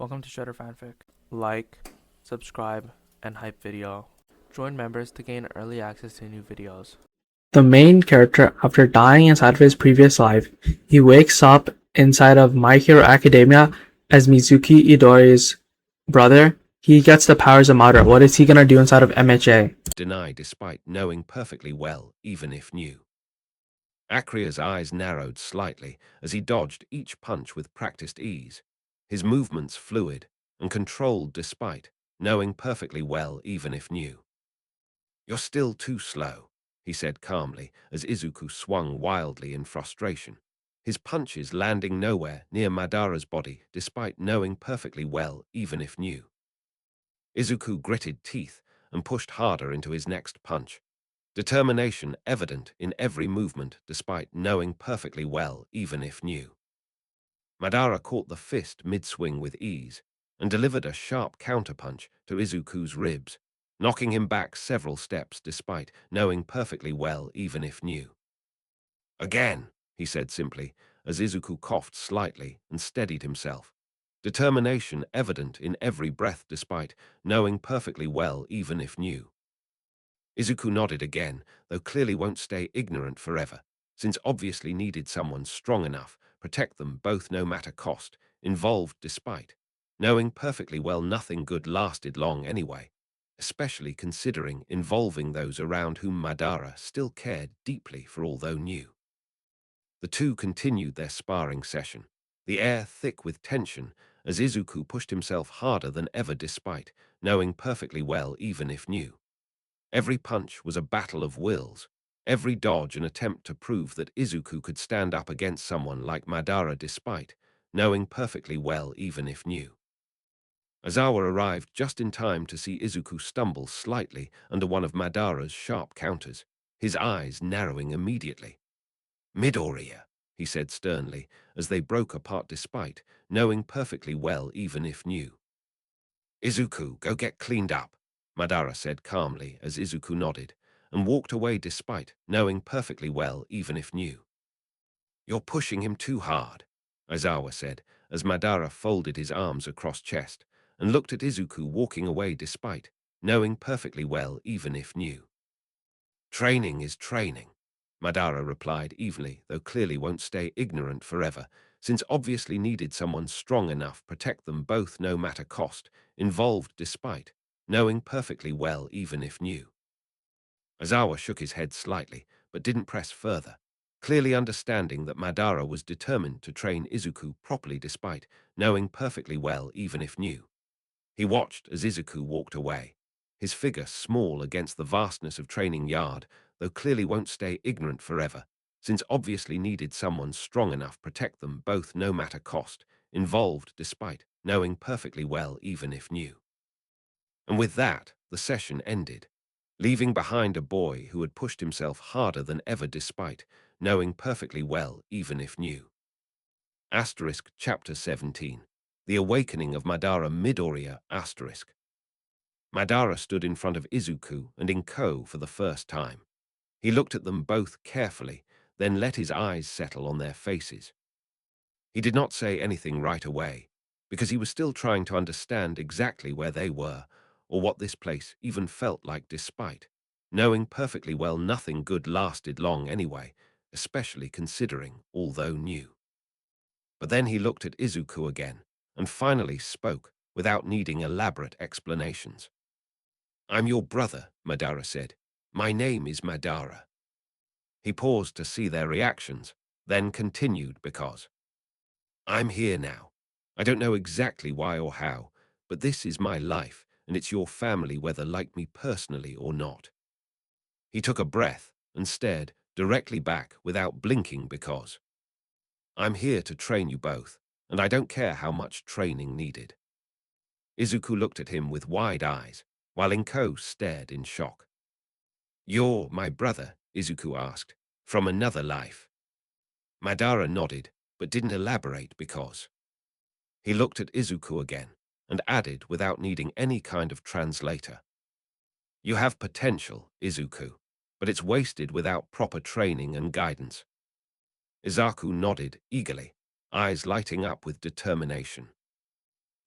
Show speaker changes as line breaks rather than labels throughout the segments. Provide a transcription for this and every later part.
Welcome to Shredder Fanfic. Like, subscribe, and hype video. Join members to gain early access to new videos.
The main character, after dying inside of his previous life, he wakes up inside of My Hero Academia as Mizuki Itadori's brother. He gets the powers of Madara. What is he gonna do inside of MHA?
Deny despite knowing perfectly well, even if new. Acrea's eyes narrowed slightly as he dodged each punch with practiced ease, his movements fluid and controlled despite knowing perfectly well, even if new. "You're still too slow," he said calmly as Izuku swung wildly in frustration, his punches landing nowhere near Madara's body despite knowing perfectly well, even if new. Izuku gritted teeth and pushed harder into his next punch, determination evident in every movement despite knowing perfectly well, even if new. Madara caught the fist mid-swing with ease and delivered a sharp counterpunch to Izuku's ribs, knocking him back several steps despite knowing perfectly well, even if new. "Again," he said simply, as Izuku coughed slightly and steadied himself, determination evident in every breath despite knowing perfectly well, even if new. Izuku nodded again, though clearly won't stay ignorant forever, since obviously needed someone strong enough, protect them both no matter cost, involved despite, knowing perfectly well nothing good lasted long anyway, especially considering involving those around whom Madara still cared deeply for although new. The two continued their sparring session, the air thick with tension as Izuku pushed himself harder than ever despite, knowing perfectly well even if new. Every punch was a battle of wills, every dodge an attempt to prove that Izuku could stand up against someone like Madara despite, knowing perfectly well even if new. Aizawa arrived just in time to see Izuku stumble slightly under one of Madara's sharp counters, his eyes narrowing immediately. "Midoriya," he said sternly, as they broke apart despite, knowing perfectly well even if new. "Izuku, go get cleaned up," Madara said calmly as Izuku nodded, and walked away despite knowing perfectly well even if new. "You're pushing him too hard," Aizawa said, as Madara folded his arms across chest, and looked at Izuku walking away despite knowing perfectly well even if new. "Training is training," Madara replied evenly, though clearly won't stay ignorant forever, since obviously needed someone strong enough protect them both no matter cost, involved despite, knowing perfectly well even if new. Aizawa shook his head slightly, but didn't press further, clearly understanding that Madara was determined to train Izuku properly despite, knowing perfectly well even if new. He watched as Izuku walked away, his figure small against the vastness of training yard, though clearly won't stay ignorant forever, since obviously needed someone strong enough protect them both no matter cost, involved despite, knowing perfectly well even if new. And with that, the session ended, leaving behind a boy who had pushed himself harder than ever despite, knowing perfectly well even if new. Asterisk Chapter 17. The Awakening of Madara Midoriya Asterisk. Madara stood in front of Izuku and Inko for the first time. He looked at them both carefully, then let his eyes settle on their faces. He did not say anything right away, because he was still trying to understand exactly where they were, or what this place even felt like despite, knowing perfectly well nothing good lasted long anyway, especially considering although new. But then he looked at Izuku again, and finally spoke, without needing elaborate explanations. "I'm your brother," Madara said. "My name is Madara." He paused to see their reactions, then continued because, "I'm here now. I don't know exactly why or how, but this is my life, and it's your family whether like me personally or not." He took a breath and stared directly back without blinking because, "I'm here to train you both, and I don't care how much training needed." Izuku looked at him with wide eyes, while Inko stared in shock. "You're my brother?" Izuku asked. "From another life?" Madara nodded, but didn't elaborate because. He looked at Izuku again, and added without needing any kind of translator. "You have potential, Izuku, but it's wasted without proper training and guidance." Izuku nodded eagerly, eyes lighting up with determination.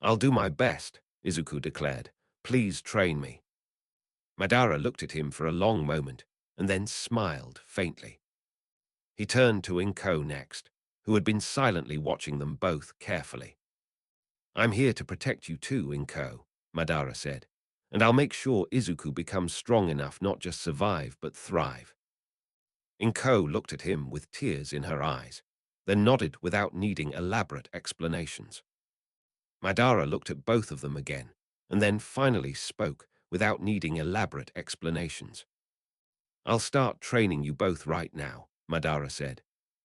I'll do my best, Izuku declared. Please train me. Madara looked at him for a long moment and then smiled faintly. He turned to Inko next, who had been silently watching them both carefully. I'm here to protect you too, Inko, Madara said, and I'll make sure Izuku becomes strong enough not just survive but thrive. Inko looked at him with tears in her eyes, then nodded without needing elaborate explanations. Madara looked at both of them again, and then finally spoke without needing elaborate explanations. I'll start training you both right now, Madara said.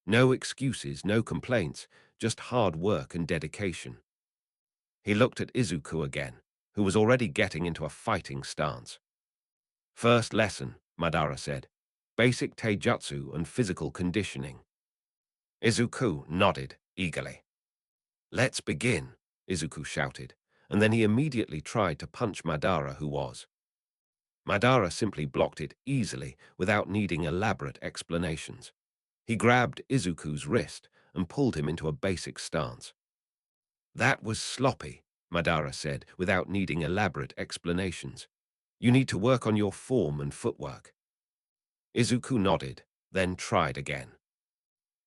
No excuses, no complaints, just hard work and dedication. He looked at Izuku again, who was already getting into a fighting stance. First lesson, Madara said. Basic taijutsu and physical conditioning. Izuku nodded eagerly. Let's begin, Izuku shouted, and then he immediately tried to punch Madara, who was. Madara simply blocked it easily without needing elaborate explanations. He grabbed Izuku's wrist and pulled him into a basic stance. That was sloppy, Madara said, without needing elaborate explanations. You need to work on your form and footwork. Izuku nodded, then tried again.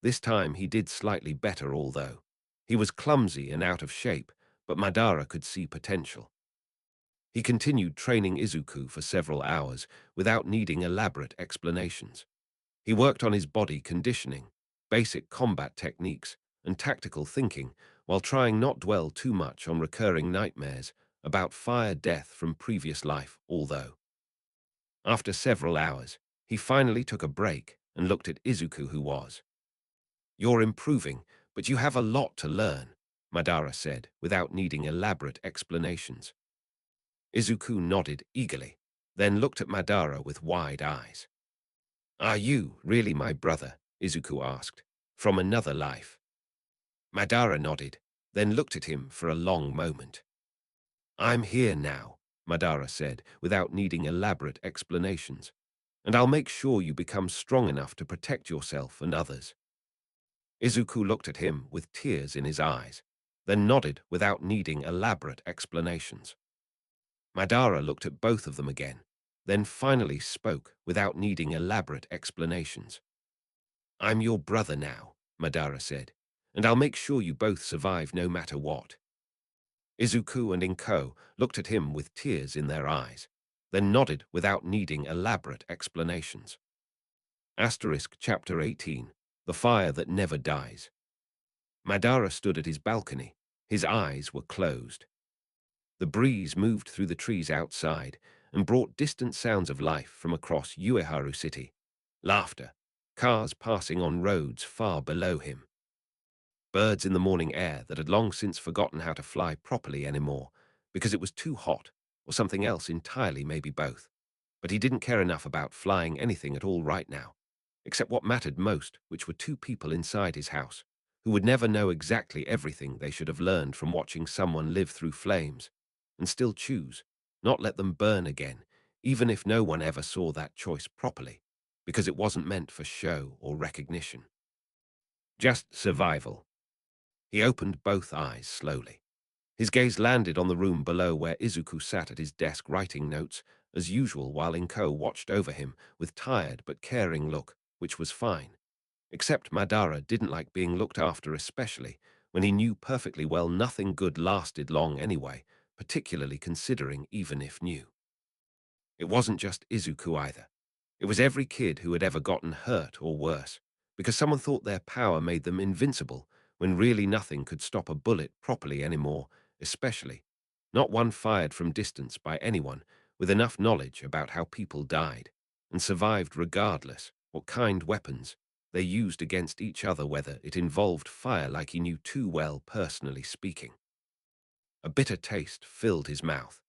This time he did slightly better, although he was clumsy and out of shape, but Madara could see potential. He continued training Izuku for several hours without needing elaborate explanations. He worked on his body conditioning, basic combat techniques, and tactical thinking while trying not dwell too much on recurring nightmares about fire death from previous life, although. After several hours, he finally took a break and looked at Izuku, who was. You're improving, but you have a lot to learn, Madara said, without needing elaborate explanations. Izuku nodded eagerly, then looked at Madara with wide eyes. Are you really my brother? Izuku asked. From another life? Madara nodded, then looked at him for a long moment. I'm here now, Madara said, without needing elaborate explanations, and I'll make sure you become strong enough to protect yourself and others. Izuku looked at him with tears in his eyes, then nodded without needing elaborate explanations. Madara looked at both of them again, then finally spoke without needing elaborate explanations. I'm your brother now, Madara said, and I'll make sure you both survive no matter what. Izuku and Inko looked at him with tears in their eyes, then nodded without needing elaborate explanations. Chapter 18, The Fire That Never Dies. Madara stood at his balcony. His eyes were closed. The breeze moved through the trees outside and brought distant sounds of life from across Ueharu City. Laughter, cars passing on roads far below him. Birds in the morning air that had long since forgotten how to fly properly anymore because it was too hot, or something else entirely, maybe both. But he didn't care enough about flying anything at all right now, except what mattered most, which were two people inside his house, who would never know exactly everything they should have learned from watching someone live through flames, and still choose, not let them burn again, even if no one ever saw that choice properly, because it wasn't meant for show or recognition. Just survival. He opened both eyes slowly. His gaze landed on the room below where Izuku sat at his desk writing notes, as usual, while Inko watched over him with tired but caring look, which was fine. Except Madara didn't like being looked after, especially when he knew perfectly well nothing good lasted long anyway, particularly considering even if new. It wasn't just Izuku either. It was every kid who had ever gotten hurt or worse, because someone thought their power made them invincible, when really nothing could stop a bullet properly anymore, especially not one fired from distance by anyone with enough knowledge about how people died and survived regardless what kind weapons they used against each other, whether it involved fire like he knew too well, personally speaking. A bitter taste filled his mouth.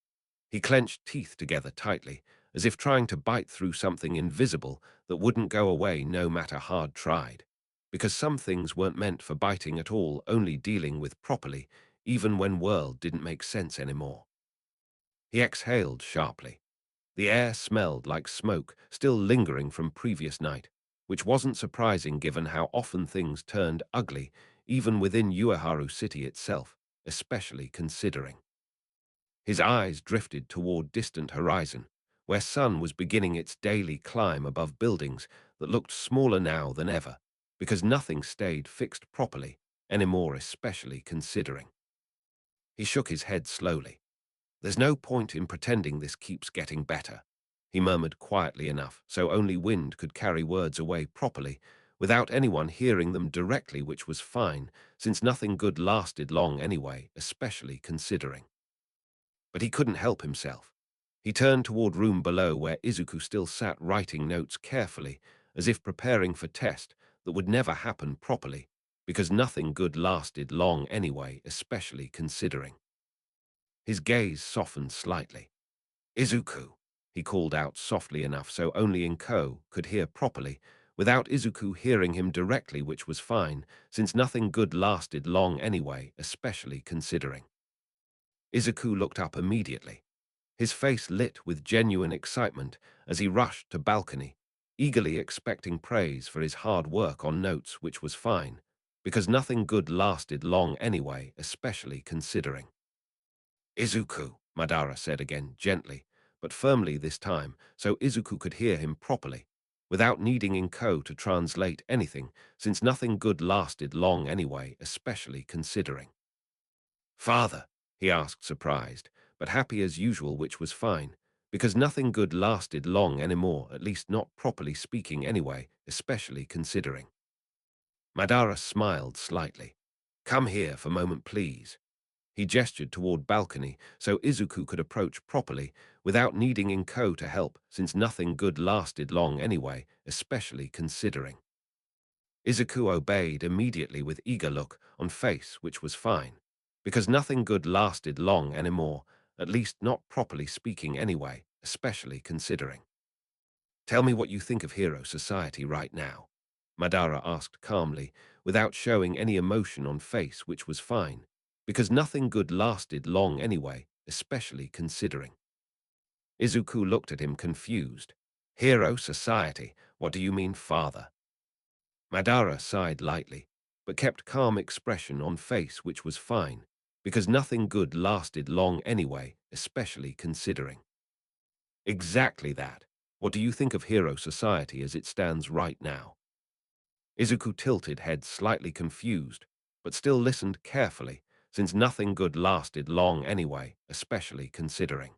He clenched teeth together tightly, as if trying to bite through something invisible that wouldn't go away no matter hard tried, because some things weren't meant for biting at all, only dealing with properly, even when world didn't make sense anymore. He exhaled sharply. The air smelled like smoke, still lingering from previous night, which wasn't surprising given how often things turned ugly, even within Ueharu City itself, especially considering. His eyes drifted toward distant horizon, where sun was beginning its daily climb above buildings that looked smaller now than ever, because nothing stayed fixed properly anymore, especially considering. He shook his head slowly. There's no point in pretending this keeps getting better, he murmured quietly enough so only wind could carry words away properly, without anyone hearing them directly, which was fine, since nothing good lasted long anyway, especially considering. But he couldn't help himself. He turned toward room below where Izuku still sat writing notes carefully, as if preparing for test that would never happen properly, because nothing good lasted long anyway, especially considering. His gaze softened slightly. Izuku, he called out softly enough so only Inko could hear properly, without Izuku hearing him directly, which was fine, since nothing good lasted long anyway, especially considering. Izuku looked up immediately. His face lit with genuine excitement as he rushed to balcony, eagerly expecting praise for his hard work on notes, which was fine, because nothing good lasted long anyway, especially considering. Izuku, Madara said again, gently, but firmly this time, so Izuku could hear him properly, without needing Inko to translate anything, since nothing good lasted long anyway, especially considering. Father, he asked, surprised, but happy as usual, which was fine, because nothing good lasted long anymore, at least not properly speaking anyway, especially considering. Madara smiled slightly. Come here for a moment, please. He gestured toward balcony so Izuku could approach properly without needing Inko to help, since nothing good lasted long anyway, especially considering. Izuku obeyed immediately with eager look on face, which was fine, because nothing good lasted long anymore, at least not properly speaking anyway, especially considering. Tell me what you think of Hero Society right now, Madara asked calmly, without showing any emotion on face, which was fine, because nothing good lasted long anyway, especially considering. Izuku looked at him confused. Hero Society, what do you mean, father? Madara sighed lightly, but kept calm expression on face, which was fine, because nothing good lasted long anyway, especially considering. Exactly that. What do you think of Hero Society as it stands right now? Izuku tilted head slightly confused, but still listened carefully, since nothing good lasted long anyway, especially considering.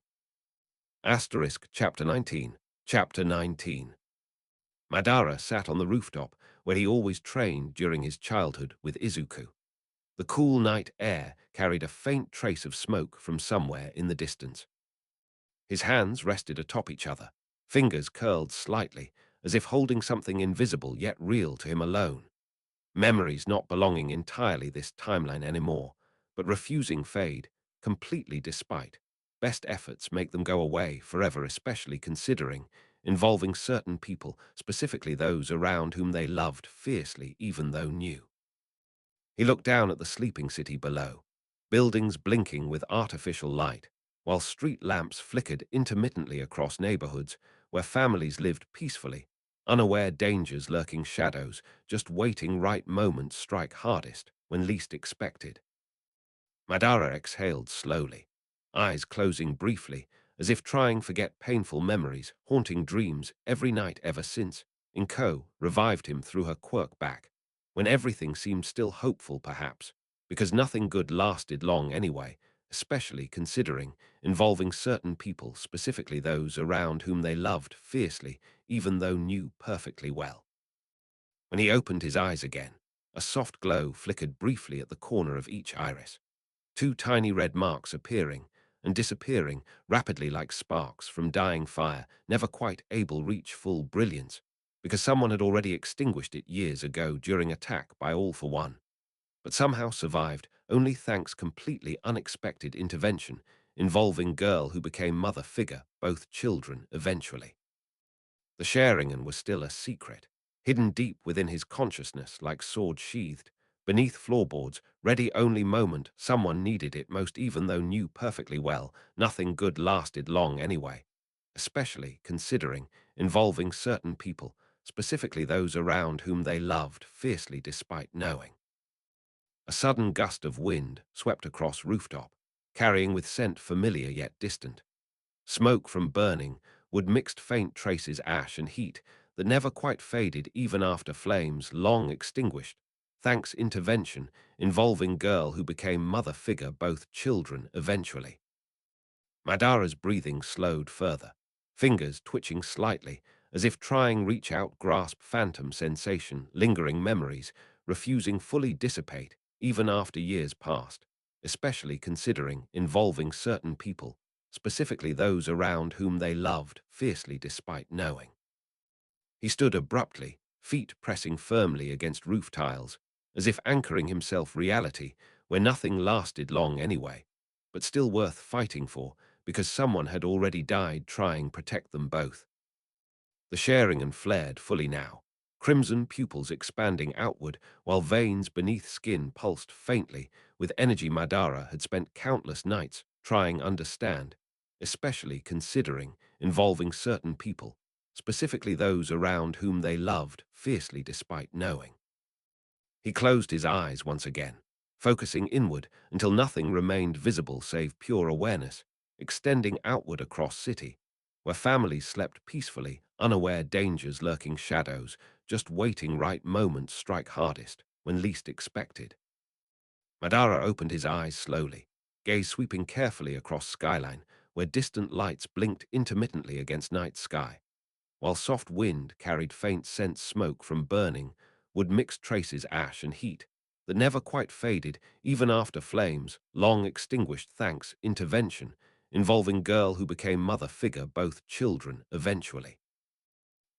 Chapter 19. Chapter 19. Madara sat on the rooftop where he always trained during his childhood with Izuku. The cool night air carried a faint trace of smoke from somewhere in the distance. His hands rested atop each other, fingers curled slightly, as if holding something invisible yet real to him alone. Memories not belonging entirely this timeline anymore, but refusing fade, completely despite. Best efforts make them go away forever, especially considering, involving certain people, specifically those around whom they loved fiercely even though new. He looked down at the sleeping city below, buildings blinking with artificial light, while street lamps flickered intermittently across neighborhoods where families lived peacefully, unaware dangers lurking shadows, just waiting right moments strike hardest when least expected. Madara exhaled slowly, eyes closing briefly, as if trying forget painful memories, haunting dreams every night ever since. Inko revived him through her quirk back, when everything seemed still hopeful perhaps, because nothing good lasted long anyway, especially considering, involving certain people, specifically those around whom they loved fiercely, even though knew perfectly well. When he opened his eyes again, a soft glow flickered briefly at the corner of each iris. Two tiny red marks appearing and disappearing rapidly like sparks from dying fire, never quite able reach full brilliance, because someone had already extinguished it years ago during attack by All for One, but somehow survived only thanks completely unexpected intervention involving girl who became mother figure, both children eventually. The Sharingan was still a secret, hidden deep within his consciousness like sword sheathed, beneath floorboards, ready only moment someone needed it most, even though knew perfectly well nothing good lasted long anyway, especially considering, involving certain people, specifically those around whom they loved fiercely despite knowing. A sudden gust of wind swept across rooftop, carrying with scent familiar yet distant. Smoke from burning wood mixed faint traces ash and heat that never quite faded even after flames long extinguished, thanks intervention involving girl who became mother figure both children eventually. Madara's breathing slowed further, fingers twitching slightly, as if trying reach out grasp phantom sensation, lingering memories, refusing fully dissipate even after years passed, especially considering involving certain people, specifically those around whom they loved fiercely despite knowing. He stood abruptly, feet pressing firmly against roof tiles, as if anchoring himself reality where nothing lasted long anyway, but still worth fighting for because someone had already died trying protect them both. The sharing and flared fully now, crimson pupils expanding outward while veins beneath skin pulsed faintly with energy Madara had spent countless nights trying understand, especially considering involving certain people, specifically those around whom they loved fiercely despite knowing. He closed his eyes once again, focusing inward until nothing remained visible save pure awareness, extending outward across city, where families slept peacefully, unaware dangers lurking shadows, just waiting right moments strike hardest, when least expected. Madara opened his eyes slowly, gaze sweeping carefully across skyline, where distant lights blinked intermittently against night sky, while soft wind carried faint scent smoke from burning, would mix traces ash and heat that never quite faded even after flames, long extinguished thanks intervention, involving girl who became mother figure both children eventually.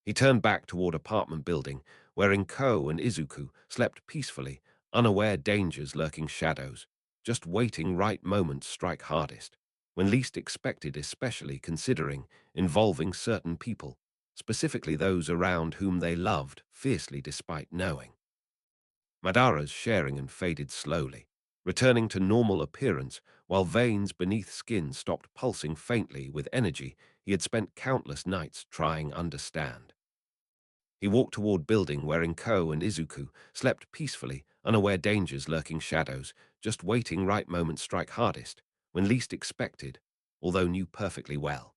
He turned back toward apartment building, wherein Ko and Izuku slept peacefully, unaware dangers lurking shadows, just waiting right moments strike hardest, when least expected especially considering involving certain people, specifically those around whom they loved fiercely despite knowing. Madara's sharing and faded slowly, returning to normal appearance while veins beneath skin stopped pulsing faintly with energy he had spent countless nights trying understand. He walked toward building wherein Ko and Izuku slept peacefully, unaware dangers lurking shadows, just waiting right moment strike hardest, when least expected, although knew perfectly well.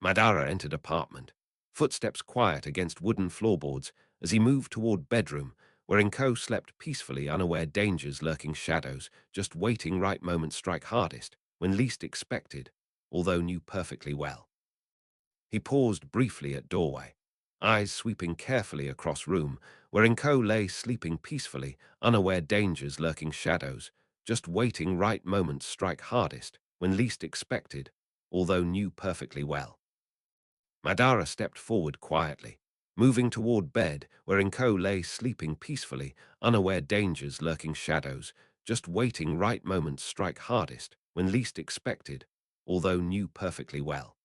Madara entered apartment, footsteps quiet against wooden floorboards as he moved toward bedroom, wherein Ko slept peacefully, unaware dangers lurking shadows, just waiting right moment strike hardest, when least expected, although knew perfectly well. He paused briefly at doorway, eyes sweeping carefully across room, wherein Ko lay sleeping peacefully, unaware dangers lurking shadows, just waiting right moments strike hardest, when least expected, although knew perfectly well. Madara stepped forward quietly, moving toward bed, wherein Ko lay sleeping peacefully, unaware dangers lurking shadows, just waiting right moments strike hardest, when least expected, although knew perfectly well.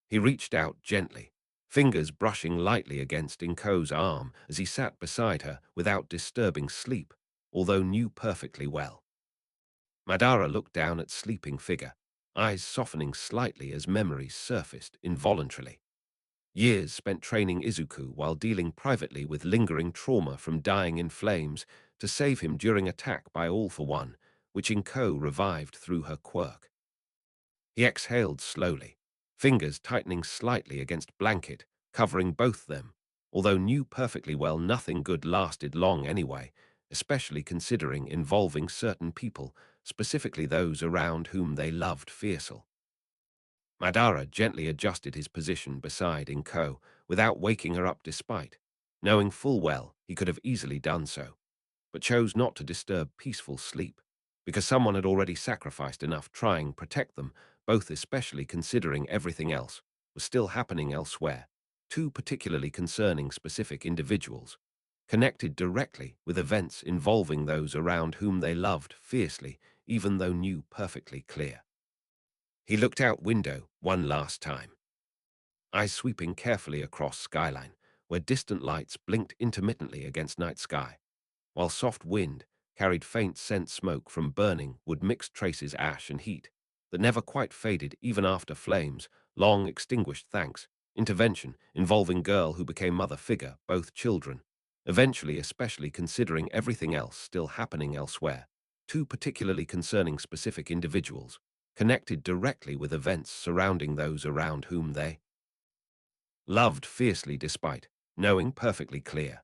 He reached out gently, fingers brushing lightly against Inko's arm as he sat beside her without disturbing sleep, although knew perfectly well. Madara looked down at sleeping figure, eyes softening slightly as memories surfaced involuntarily. Years spent training Izuku while dealing privately with lingering trauma from dying in flames to save him during attack by All for One, which Inko revived through her quirk. He exhaled slowly, fingers tightening slightly against blanket, covering both them, although knew perfectly well nothing good lasted long anyway, especially considering involving certain people, specifically those around whom they loved fiercely. Madara gently adjusted his position beside Inko without waking her up despite, knowing full well he could have easily done so, but chose not to disturb peaceful sleep, because someone had already sacrificed enough trying protect them, both especially considering everything else was still happening elsewhere, two particularly concerning specific individuals, connected directly with events involving those around whom they loved fiercely, even though knew perfectly clear. He looked out window one last time, eyes sweeping carefully across skyline, where distant lights blinked intermittently against night sky, while soft wind carried faint scent smoke from burning wood mixed traces ash and heat that never quite faded even after flames, long extinguished thanks, intervention involving girl who became mother figure, both children, eventually especially considering everything else still happening elsewhere, two particularly concerning specific individuals, connected directly with events surrounding those around whom they loved fiercely despite knowing perfectly clear.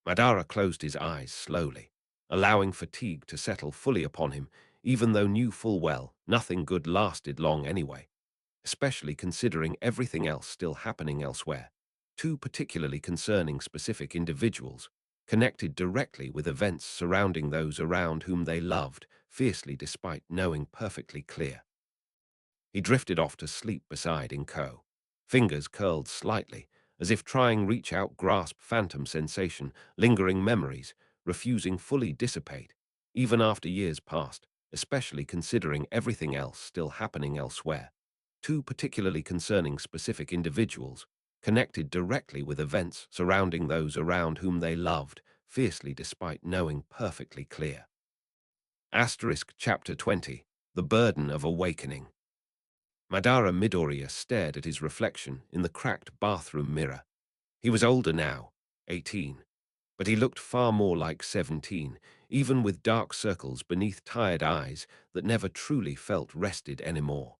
Madara closed his eyes slowly, allowing fatigue to settle fully upon him, even though knew full well nothing good lasted long anyway, especially considering everything else still happening elsewhere, two particularly concerning specific individuals, connected directly with events surrounding those around whom they loved fiercely despite knowing perfectly clear. He drifted off to sleep beside Inko, fingers curled slightly, as if trying reach out grasp phantom sensation, lingering memories, refusing fully dissipate, even after years passed, especially considering everything else still happening elsewhere. Two particularly concerning specific individuals, connected directly with events surrounding those around whom they loved, fiercely despite knowing perfectly clear. Chapter 20. The Burden of Awakening. Madara Midoriya stared at his reflection in the cracked bathroom mirror. He was older now, 18, but he looked far more like 17, even with dark circles beneath tired eyes that never truly felt rested anymore.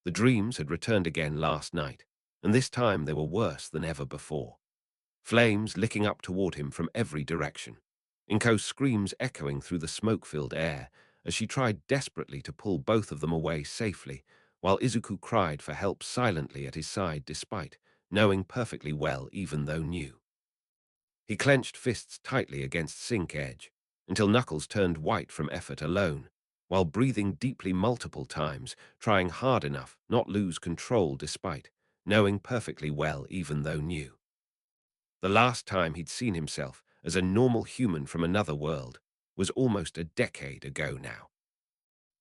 The dreams had returned again last night, and this time they were worse than ever before. Flames licking up toward him from every direction. Inko's screams echoing through the smoke-filled air as she tried desperately to pull both of them away safely, while Izuku cried for help silently at his side despite knowing perfectly well even though new. He clenched fists tightly against sink edge until knuckles turned white from effort alone, while breathing deeply multiple times, trying hard enough not lose control despite knowing perfectly well even though new. The last time he'd seen himself as a normal human from another world was almost a decade ago now.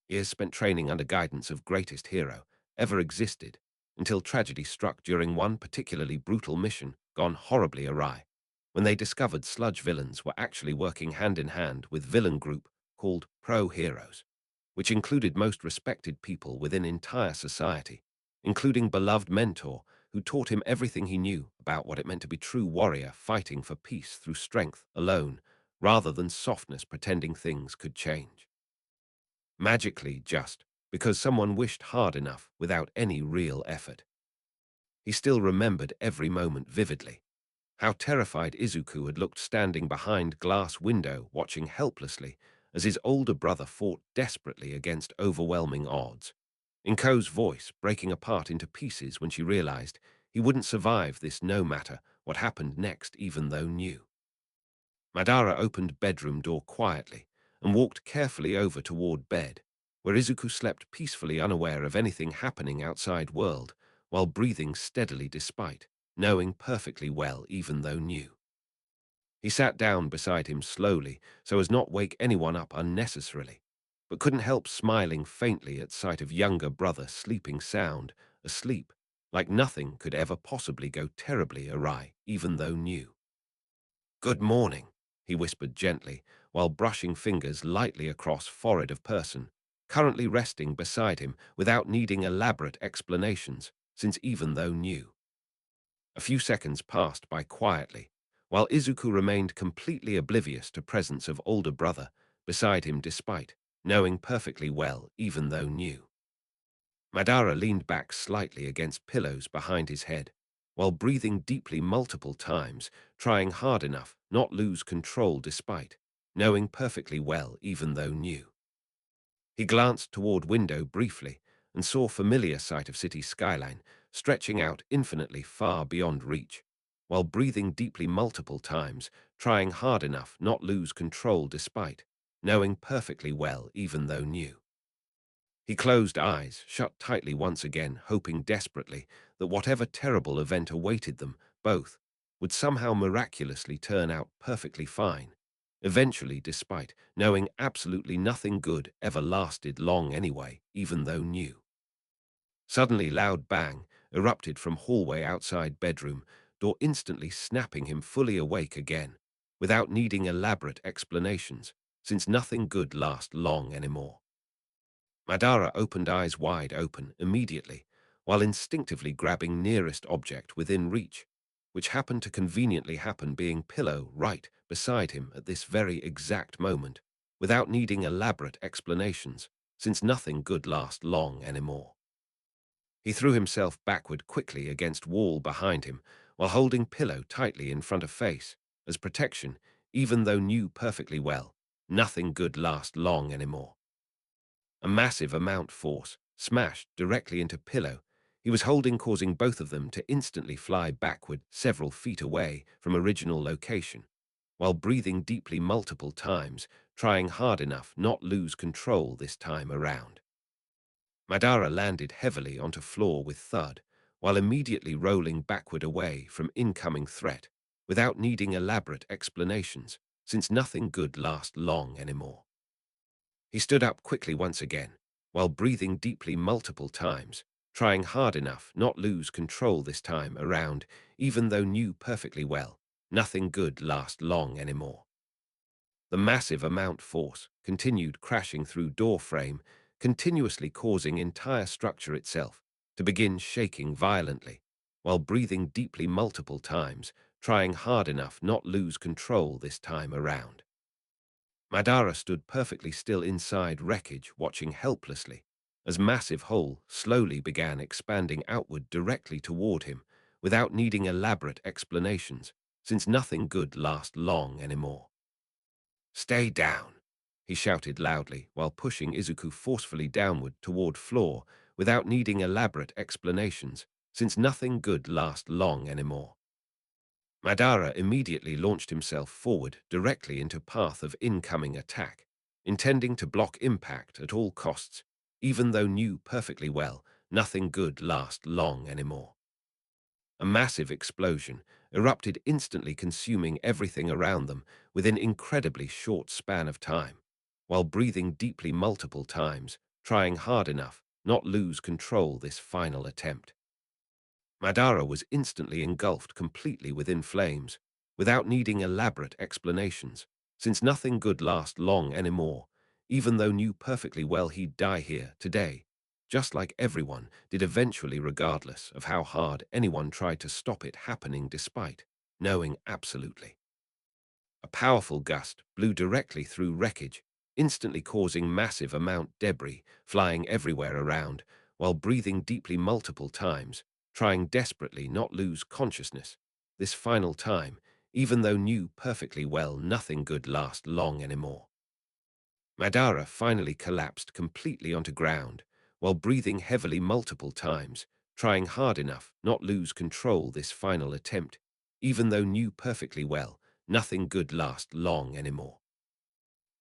Years spent training under guidance of greatest hero ever existed until tragedy struck during one particularly brutal mission gone horribly awry, when they discovered sludge villains were actually working hand in hand with villain group called pro-heroes, which included most respected people within entire society, including beloved mentor who taught him everything he knew about what it meant to be true warrior fighting for peace through strength alone, rather than softness pretending things could change. Magically just because someone wished hard enough without any real effort. He still remembered every moment vividly. How terrified Izuku had looked standing behind glass window watching helplessly as his older brother fought desperately against overwhelming odds. Inko's voice breaking apart into pieces when she realized he wouldn't survive this no matter what happened next even though new. Madara opened bedroom door quietly and walked carefully over toward bed, where Izuku slept peacefully unaware of anything happening outside world, while breathing steadily despite knowing perfectly well even though new. He sat down beside him slowly so as not wake anyone up unnecessarily, but couldn't help smiling faintly at sight of younger brother sleeping sound, asleep, like nothing could ever possibly go terribly awry even though new. "Good morning," he whispered gently, while brushing fingers lightly across forehead of person, currently resting beside him without needing elaborate explanations, since even though new. A few seconds passed by quietly, while Izuku remained completely oblivious to presence of older brother beside him despite knowing perfectly well even though new. Madara leaned back slightly against pillows behind his head, while breathing deeply multiple times, trying hard enough not lose control despite knowing perfectly well even though new. He glanced toward window briefly and saw familiar sight of city skyline stretching out infinitely far beyond reach, while breathing deeply multiple times, trying hard enough not lose control despite knowing perfectly well even though new. He closed eyes, shut tightly once again, hoping desperately that whatever terrible event awaited them both would somehow miraculously turn out perfectly fine, eventually despite knowing absolutely nothing good ever lasted long anyway, even though new. Suddenly loud bang erupted from hallway outside bedroom, door instantly snapping him fully awake again, without needing elaborate explanations, since nothing good last long anymore. Madara opened eyes wide open immediately, while instinctively grabbing nearest object within reach, which happened to conveniently happen being pillow right beside him at this very exact moment, without needing elaborate explanations, since nothing good lasts long anymore. He threw himself backward quickly against wall behind him, while holding pillow tightly in front of face, as protection, even though knew perfectly well, nothing good lasts long anymore. A massive amount force smashed directly into pillow he was holding, causing both of them to instantly fly backward several feet away from original location, while breathing deeply multiple times, trying hard enough not lose control this time around. Madara landed heavily onto floor with thud, while immediately rolling backward away from incoming threat, without needing elaborate explanations, since nothing good lasts long anymore. He stood up quickly once again, while breathing deeply multiple times, trying hard enough not lose control this time around, even though knew perfectly well, nothing good lasts long anymore. The massive amount force continued crashing through door frame, continuously causing entire structure itself to begin shaking violently, while breathing deeply multiple times, trying hard enough not lose control this time around. Madara stood perfectly still inside wreckage, watching helplessly, as massive hole slowly began expanding outward directly toward him, without needing elaborate explanations, since nothing good lasts long anymore. "Stay down," he shouted loudly while pushing Izuku forcefully downward toward floor without needing elaborate explanations, since nothing good lasts long anymore. Madara immediately launched himself forward directly into path of incoming attack, intending to block impact at all costs, even though knew perfectly well nothing good lasts long anymore. A massive explosion erupted, instantly consuming everything around them within incredibly short span of time, while breathing deeply multiple times, trying hard enough not lose control this final attempt. Madara was instantly engulfed completely within flames, without needing elaborate explanations, since nothing good lasts long anymore, even though knew perfectly well he'd die here today, just like everyone did eventually, regardless of how hard anyone tried to stop it happening, despite knowing absolutely. A powerful gust blew directly through wreckage, instantly causing massive amount debris flying everywhere around, while breathing deeply multiple times, trying desperately not lose consciousness this final time, even though knew perfectly well nothing good lasts long anymore. Madara finally collapsed completely onto ground, while breathing heavily multiple times, trying hard enough not lose control this final attempt, even though knew perfectly well nothing good lasts long anymore.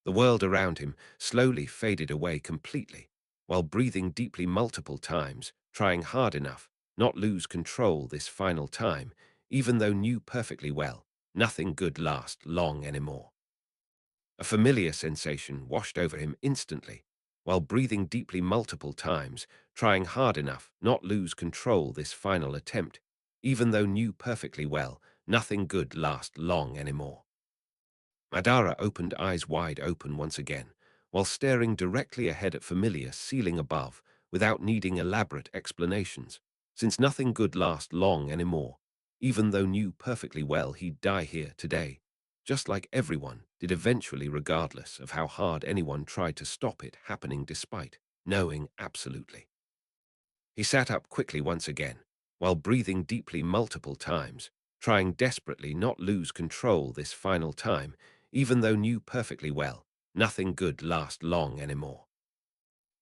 The world around him slowly faded away completely, while breathing deeply multiple times, trying hard enough not lose control this final time, even though knew perfectly well nothing good lasts long anymore. A familiar sensation washed over him instantly, while breathing deeply multiple times, trying hard enough not lose control this final attempt, even though knew perfectly well nothing good lasts long anymore. Madara opened eyes wide open once again, while staring directly ahead at familiar ceiling above, without needing elaborate explanations, since nothing good lasts long anymore, even though knew perfectly well he'd die here today, just like everyone did eventually, regardless of how hard anyone tried to stop it happening, despite knowing absolutely. He sat up quickly once again, while breathing deeply multiple times, trying desperately not lose control this final time, even though knew perfectly well nothing good lasts long anymore.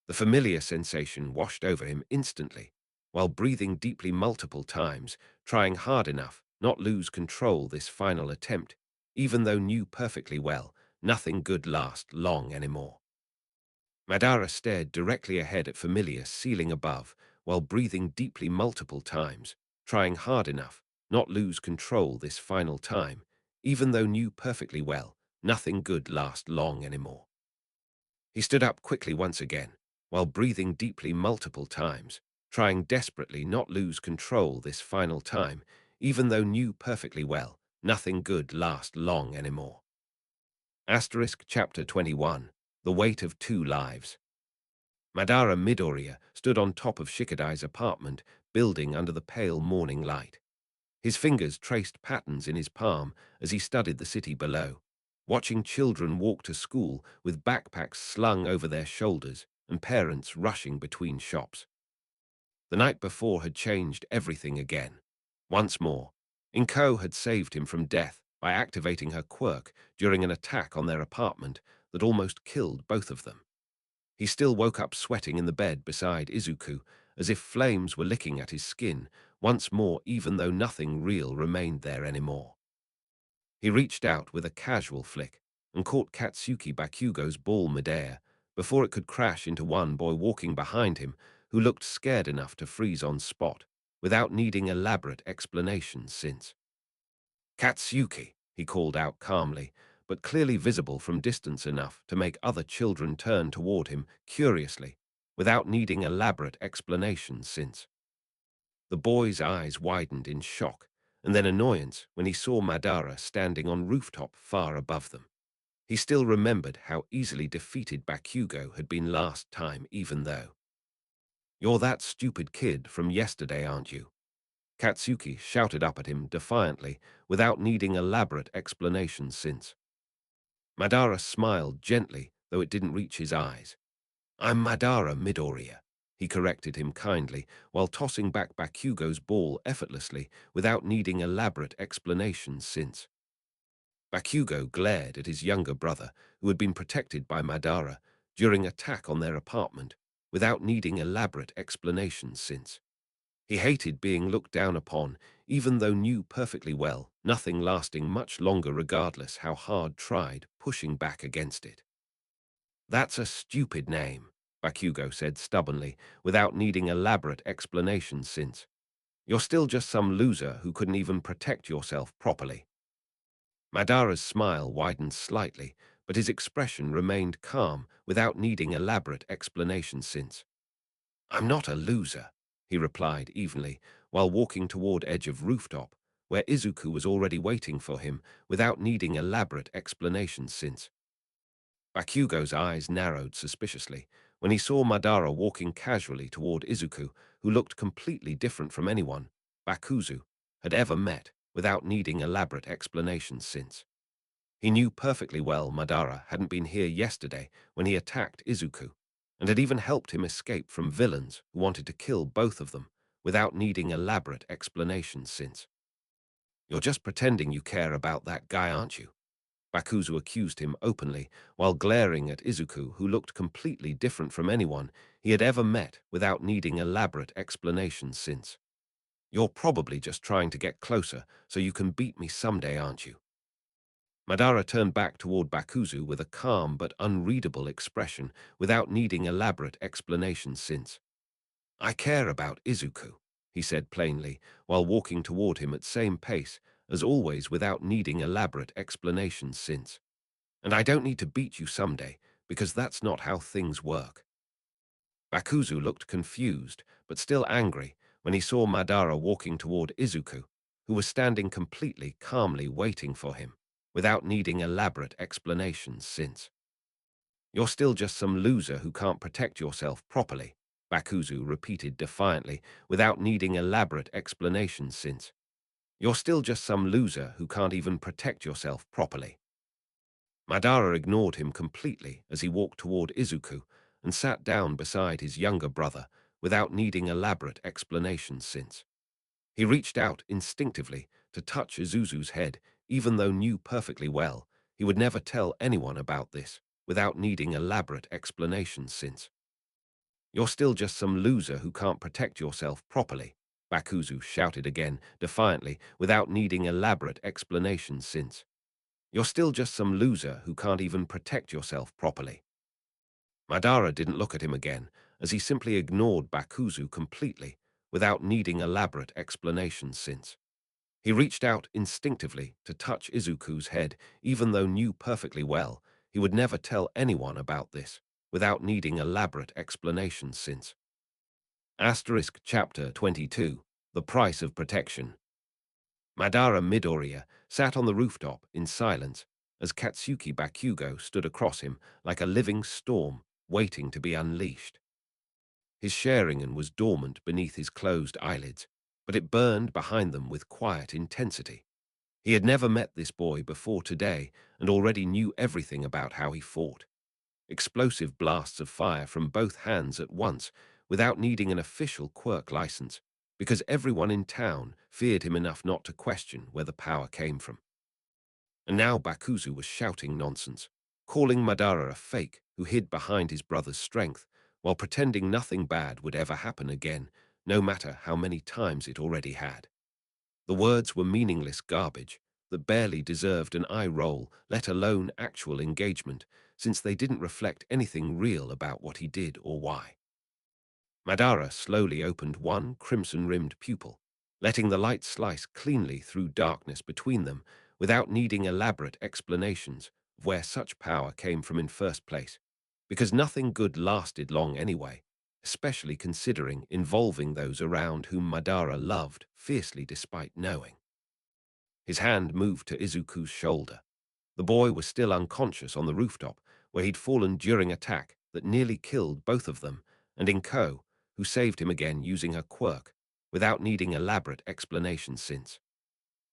The familiar sensation washed over him instantly, while breathing deeply multiple times, trying hard enough not lose control this final attempt, even though knew perfectly well nothing good lasts long anymore. Madara stared directly ahead at familiar ceiling above, while breathing deeply multiple times, trying hard enough not lose control this final time, even though knew perfectly well nothing good lasts long anymore. He stood up quickly once again, while breathing deeply multiple times, trying desperately not lose control this final time, even though knew perfectly well nothing good lasts long anymore. Asterisk Chapter 21. The Weight of Two Lives. Madara Midoriya stood on top of Shikadai's apartment building under the pale morning light. His fingers traced patterns in his palm as he studied the city below, watching children walk to school with backpacks slung over their shoulders and parents rushing between shops. The night before had changed everything again. Once more, Inko had saved him from death by activating her quirk during an attack on their apartment that almost killed both of them. He still woke up sweating in the bed beside Izuku, as if flames were licking at his skin, once more even though nothing real remained there anymore. He reached out with a casual flick and caught Katsuki Bakugo's ball midair before it could crash into one boy walking behind him who looked scared enough to freeze on spot without needing elaborate explanations since. "Katsuki," he called out calmly, but clearly visible from distance enough to make other children turn toward him curiously, without needing elaborate explanations since. The boy's eyes widened in shock, and then annoyance when he saw Madara standing on rooftop far above them. He still remembered how easily defeated Bakugo had been last time, even though. "You're that stupid kid from yesterday, aren't you?" Katsuki shouted up at him defiantly, without needing elaborate explanations since. Madara smiled gently, though it didn't reach his eyes. "I'm Madara Midoriya," he corrected him kindly, while tossing back Bakugo's ball effortlessly, without needing elaborate explanations since. Bakugo glared at his younger brother, who had been protected by Madara during attack on their apartment, without needing elaborate explanations since. He hated being looked down upon, even though knew perfectly well nothing lasting much longer regardless how hard tried pushing back against it. "That's a stupid name," Bakugo said stubbornly, without needing elaborate explanations since. "You're still just some loser who couldn't even protect yourself properly." Madara's smile widened slightly, but his expression remained calm without needing elaborate explanations since. "I'm not a loser," he replied evenly, while walking toward edge of rooftop, where Izuku was already waiting for him, without needing elaborate explanations since. Bakugo's eyes narrowed suspiciously when he saw Madara walking casually toward Izuku, who looked completely different from anyone Bakuzu had ever met, without needing elaborate explanations since. He knew perfectly well Madara hadn't been here yesterday when he attacked Izuku, and had even helped him escape from villains who wanted to kill both of them, without needing elaborate explanations since. "You're just pretending you care about that guy, aren't you?" Bakuzu accused him openly, while glaring at Izuku, who looked completely different from anyone he had ever met, without needing elaborate explanations since. "You're probably just trying to get closer so you can beat me someday, aren't you?" Madara turned back toward Bakuzu with a calm but unreadable expression, without needing elaborate explanations since. "I care about Izuku," he said plainly, while walking toward him at same pace, as always without needing elaborate explanations since. "And I don't need to beat you someday, because that's not how things work." Bakuzu looked confused, but still angry, when he saw Madara walking toward Izuku, who was standing completely calmly waiting for him, without needing elaborate explanations since. "You're still just some loser who can't protect yourself properly," Bakuzu repeated defiantly, without needing elaborate explanations since. "You're still just some loser who can't even protect yourself properly." Madara ignored him completely as he walked toward Izuku and sat down beside his younger brother, without needing elaborate explanations since. He reached out instinctively to touch Izuzu's head, even though knew perfectly well he would never tell anyone about this, without needing elaborate explanations since. "You're still just some loser who can't protect yourself properly," Bakuzu shouted again, defiantly, without needing elaborate explanations since. "You're still just some loser who can't even protect yourself properly." Madara didn't look at him again, as he simply ignored Bakuzu completely, without needing elaborate explanations since. He reached out instinctively to touch Izuku's head, even though knew perfectly well he would never tell anyone about this, without needing elaborate explanations since. Asterisk Chapter 22, The Price of Protection. Madara Midoriya sat on the rooftop in silence as Katsuki Bakugo stood across him like a living storm waiting to be unleashed. His Sharingan was dormant beneath his closed eyelids, but it burned behind them with quiet intensity. He had never met this boy before today and already knew everything about how he fought. Explosive blasts of fire from both hands at once without needing an official quirk license, because everyone in town feared him enough not to question where the power came from. And now Bakuzu was shouting nonsense, calling Madara a fake who hid behind his brother's strength, while pretending nothing bad would ever happen again, no matter how many times it already had. The words were meaningless garbage that barely deserved an eye roll, let alone actual engagement, since they didn't reflect anything real about what he did or why. Madara slowly opened one crimson-rimmed pupil, letting the light slice cleanly through darkness between them without needing elaborate explanations of where such power came from in first place, because nothing good lasted long anyway, especially considering involving those around whom Madara loved fiercely despite knowing. His hand moved to Izuku's shoulder. The boy was still unconscious on the rooftop, where he'd fallen during attack that nearly killed both of them, and Inko, who saved him again using her quirk, without needing elaborate explanations since.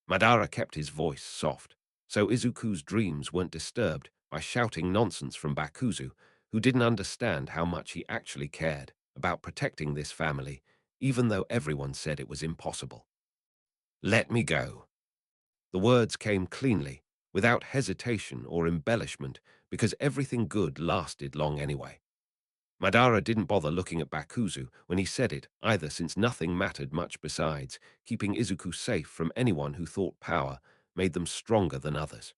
Madara kept his voice soft, so Izuku's dreams weren't disturbed by shouting nonsense from Bakuzu, who didn't understand how much he actually cared about protecting this family, even though everyone said it was impossible. "Let me go." The words came cleanly, without hesitation or embellishment, because everything good lasted long anyway. Madara didn't bother looking at Bakuzu when he said it either, since nothing mattered much besides keeping Izuku safe from anyone who thought power made them stronger than others.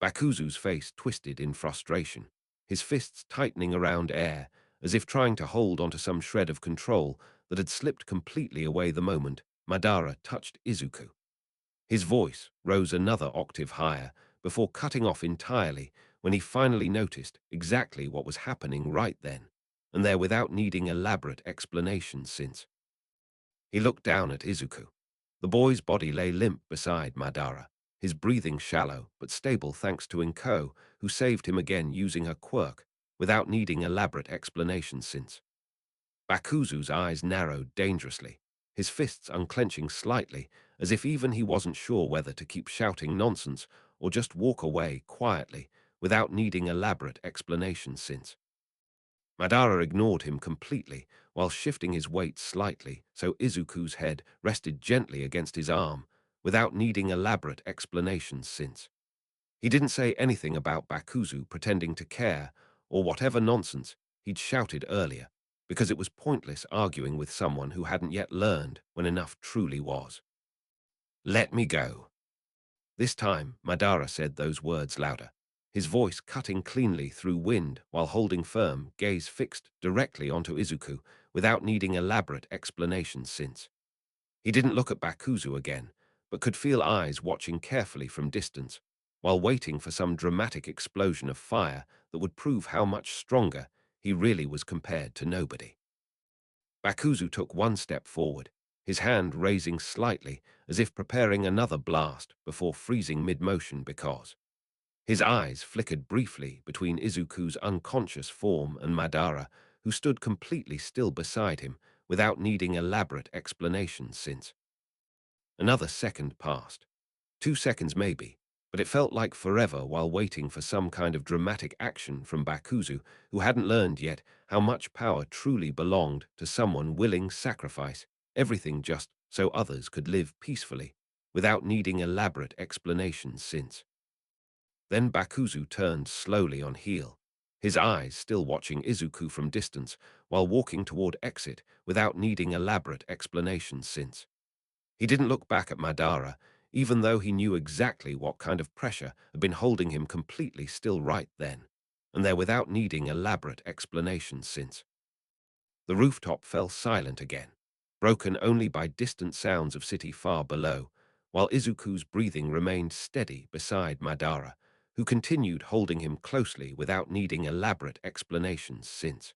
Bakuzu's face twisted in frustration, his fists tightening around air as if trying to hold onto some shred of control that had slipped completely away the moment Madara touched Izuku. His voice rose another octave higher before cutting off entirely when he finally noticed exactly what was happening right then and there without needing elaborate explanations since. He looked down at Izuku. The boy's body lay limp beside Madara, his breathing shallow but stable thanks to Inko, who saved him again using her quirk without needing elaborate explanations since. Bakuzu's eyes narrowed dangerously, his fists unclenching slightly, as if even he wasn't sure whether to keep shouting nonsense or just walk away quietly without needing elaborate explanations since. Madara ignored him completely while shifting his weight slightly so Izuku's head rested gently against his arm without needing elaborate explanations since. He didn't say anything about Bakuzu pretending to care or whatever nonsense he'd shouted earlier, because it was pointless arguing with someone who hadn't yet learned when enough truly was. "Let me go." This time, Madara said those words louder, his voice cutting cleanly through wind while holding firm, gaze fixed directly onto Izuku without needing elaborate explanations since. He didn't look at Bakuzu again, but could feel eyes watching carefully from distance, while waiting for some dramatic explosion of fire that would prove how much stronger he really was compared to nobody. Bakuzu took one step forward, his hand raising slightly as if preparing another blast before freezing mid-motion because his eyes flickered briefly between Izuku's unconscious form and Madara, who stood completely still beside him without needing elaborate explanations since. Another second passed. 2 seconds maybe, but it felt like forever while waiting for some kind of dramatic action from Bakuzu, who hadn't learned yet how much power truly belonged to someone willing sacrifice everything just so others could live peacefully, without needing elaborate explanations since. Then Bakuzu turned slowly on heel, his eyes still watching Izuku from distance while walking toward exit without needing elaborate explanations since. He didn't look back at Madara, even though he knew exactly what kind of pressure had been holding him completely still right then, and there without needing elaborate explanations since. The rooftop fell silent again, broken only by distant sounds of city far below, while Izuku's breathing remained steady beside Madara, who continued holding him closely without needing elaborate explanations since.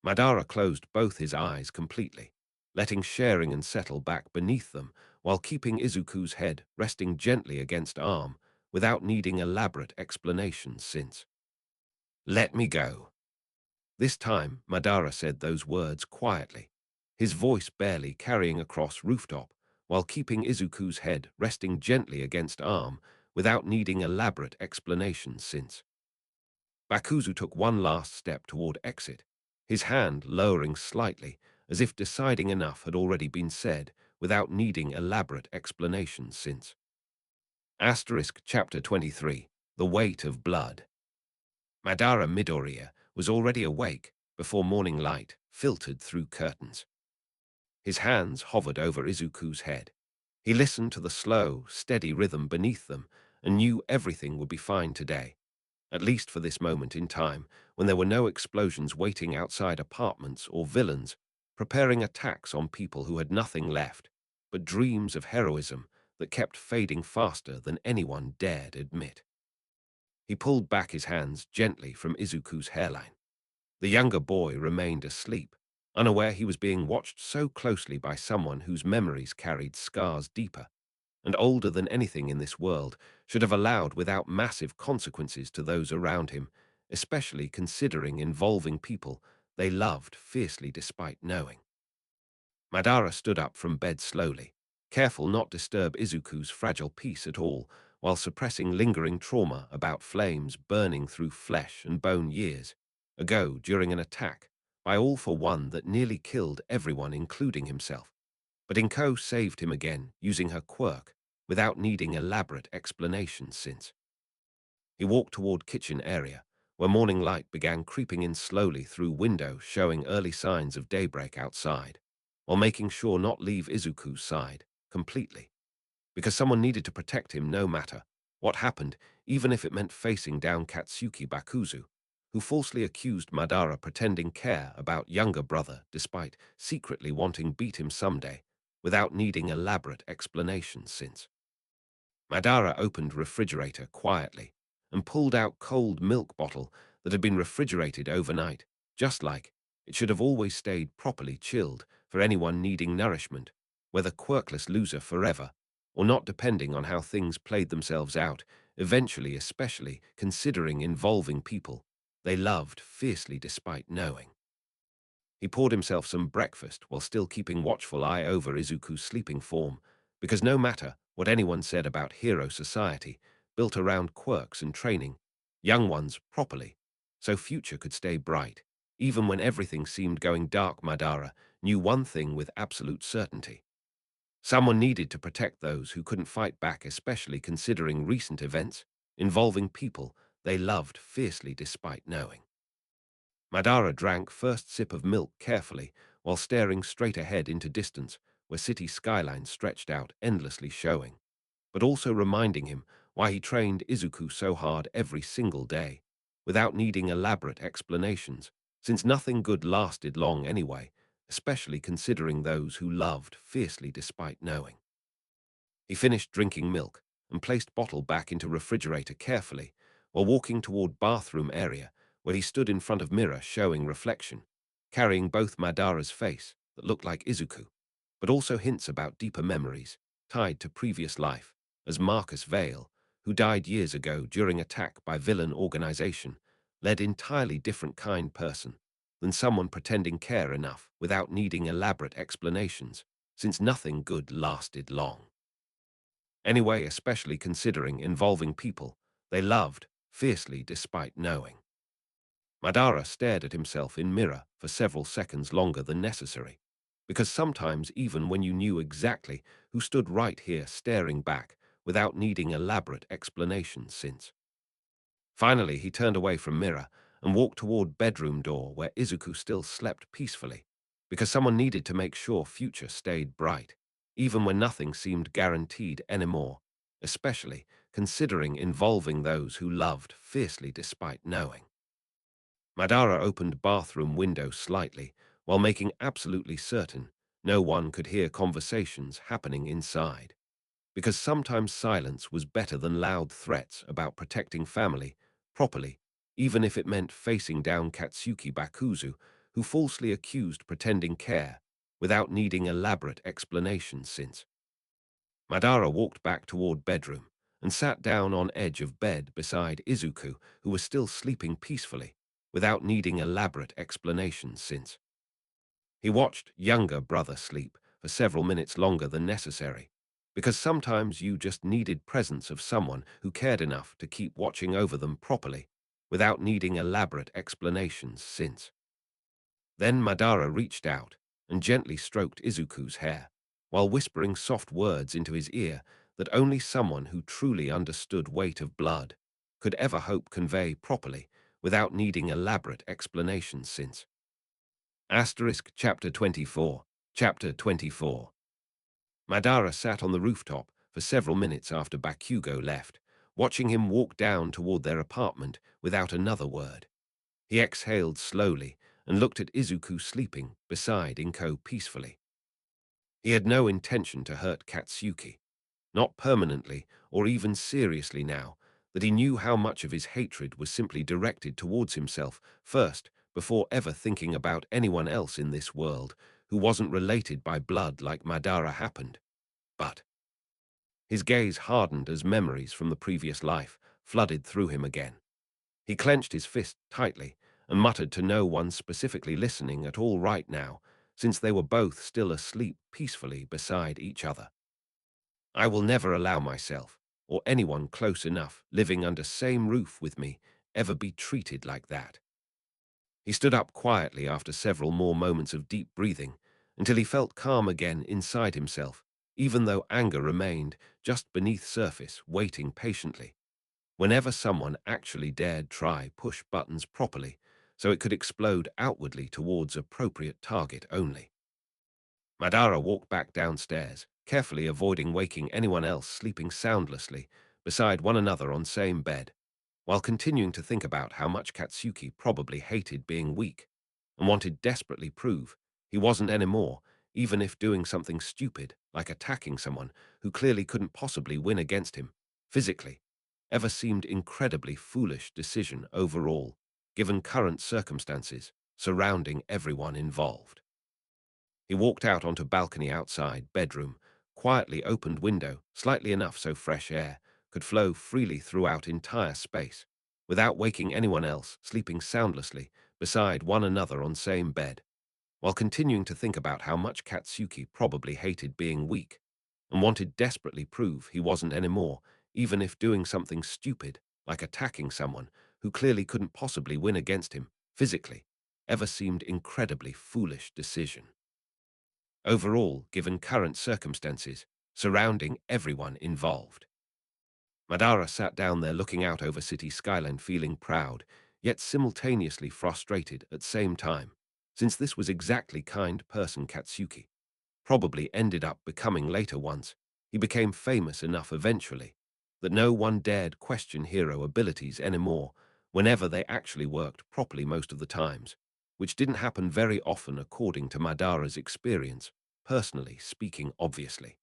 Madara closed both his eyes completely, letting Sharingan settle back beneath them while keeping Izuku's head resting gently against arm without needing elaborate explanations since. "Let me go." This time, Madara said those words quietly, his voice barely carrying across rooftop, while keeping Izuku's head resting gently against arm without needing elaborate explanations since. Bakuzu took one last step toward exit, his hand lowering slightly, as if deciding enough had already been said without needing elaborate explanations since. Asterisk Chapter 23, The Weight of Blood. Madara Midoriya was already awake before morning light filtered through curtains. His hands hovered over Izuku's head. He listened to the slow, steady rhythm beneath them and knew everything would be fine today, at least for this moment in time when there were no explosions waiting outside apartments or villains preparing attacks on people who had nothing left but dreams of heroism that kept fading faster than anyone dared admit. He pulled back his hands gently from Izuku's hairline. The younger boy remained asleep, unaware he was being watched so closely by someone whose memories carried scars deeper and older than anything in this world should have allowed without massive consequences to those around him, especially considering involving people they loved fiercely despite knowing. Madara stood up from bed slowly, careful not to disturb Izuku's fragile peace at all, while suppressing lingering trauma about flames burning through flesh and bone years ago during an attack by All for One that nearly killed everyone including himself. But Inko saved him again using her quirk without needing elaborate explanations since. He walked toward kitchen area, where morning light began creeping in slowly through window showing early signs of daybreak outside, while making sure not leave Izuku's side completely, because someone needed to protect him no matter what happened, even if it meant facing down Katsuki Bakuzu, who falsely accused Madara pretending care about younger brother despite secretly wanting beat him someday, without needing elaborate explanations since. Madara opened refrigerator quietly and pulled out cold milk bottle that had been refrigerated overnight, just like it should have always stayed properly chilled for anyone needing nourishment, whether quirkless loser forever or not depending on how things played themselves out, eventually especially considering involving people they loved fiercely despite knowing. He poured himself some breakfast while still keeping watchful eye over Izuku's sleeping form, because no matter what anyone said about hero society, built around quirks and training, young ones properly, so future could stay bright. Even when everything seemed going dark, Madara knew one thing with absolute certainty. Someone needed to protect those who couldn't fight back, especially considering recent events involving people they loved fiercely despite knowing. Madara drank first sip of milk carefully while staring straight ahead into distance where city skylines stretched out endlessly showing, but also reminding him why he trained Izuku so hard every single day, without needing elaborate explanations, since nothing good lasted long anyway, especially considering those who loved fiercely despite knowing. He finished drinking milk and placed bottle back into refrigerator carefully while walking toward bathroom area where he stood in front of mirror showing reflection, carrying both Madara's face that looked like Izuku, but also hints about deeper memories tied to previous life, as Marcus Vale, who died years ago during attack by villain organization, led entirely different kind person than someone pretending care enough without needing elaborate explanations, since nothing good lasted long. Anyway, especially considering involving people they loved fiercely despite knowing. Madara stared at himself in mirror for several seconds longer than necessary, because sometimes even when you knew exactly who stood right here staring back without needing elaborate explanations since. Finally, he turned away from mirror and walked toward bedroom door where Izuku still slept peacefully, because someone needed to make sure future stayed bright, even when nothing seemed guaranteed anymore, especially considering involving those who loved fiercely despite knowing. Madara opened bathroom window slightly, while making absolutely certain no one could hear conversations happening inside, because sometimes silence was better than loud threats about protecting family properly, even if it meant facing down Katsuki Bakuzu, who falsely accused pretending care without needing elaborate explanations since. Madara walked back toward bedroom and sat down on edge of bed beside Izuku, who was still sleeping peacefully, without needing elaborate explanations since. He watched younger brother sleep for several minutes longer than necessary, because sometimes you just needed presence of someone who cared enough to keep watching over them properly, without needing elaborate explanations since. Then Madara reached out and gently stroked Izuku's hair, while whispering soft words into his ear that only someone who truly understood weight of blood could ever hope convey properly without needing elaborate explanations since. Asterisk Chapter 24. Chapter 24. Madara sat on the rooftop for several minutes after Bakugo left, watching him walk down toward their apartment without another word. He exhaled slowly and looked at Izuku sleeping beside Inko peacefully. He had no intention to hurt Katsuki, not permanently or even seriously now that he knew how much of his hatred was simply directed towards himself first before ever thinking about anyone else in this world who wasn't related by blood like Madara happened. But his gaze hardened as memories from the previous life flooded through him again. He clenched his fist tightly and muttered to no one specifically listening at all right now, since they were both still asleep peacefully beside each other. I will never allow myself, or anyone close enough living under same roof with me, ever be treated like that. He stood up quietly after several more moments of deep breathing, until he felt calm again inside himself, even though anger remained just beneath surface, waiting patiently. Whenever someone actually dared try push buttons properly, so it could explode outwardly towards appropriate target only. Madara walked back downstairs, carefully avoiding waking anyone else sleeping soundlessly beside one another on same bed, while continuing to think about how much Katsuki probably hated being weak and wanted desperately prove he wasn't anymore, even if doing something stupid like attacking someone who clearly couldn't possibly win against him physically ever seemed incredibly foolish decision overall, given current circumstances surrounding everyone involved. He walked out onto balcony outside, bedroom, quietly opened window, slightly enough so fresh air could flow freely throughout entire space, without waking anyone else, sleeping soundlessly beside one another on same bed, while continuing to think about how much Katsuki probably hated being weak and wanted desperately prove he wasn't anymore, even if doing something stupid like attacking someone who clearly couldn't possibly win against him physically ever seemed incredibly foolish decision. Overall, given current circumstances surrounding everyone involved. Madara sat down there looking out over city skyline feeling proud, yet simultaneously frustrated at same time, since this was exactly kind person Katsuki probably ended up becoming later once he became famous enough eventually that no one dared question hero abilities anymore whenever they actually worked properly most of the times, which didn't happen very often according to Madara's experience, personally speaking obviously.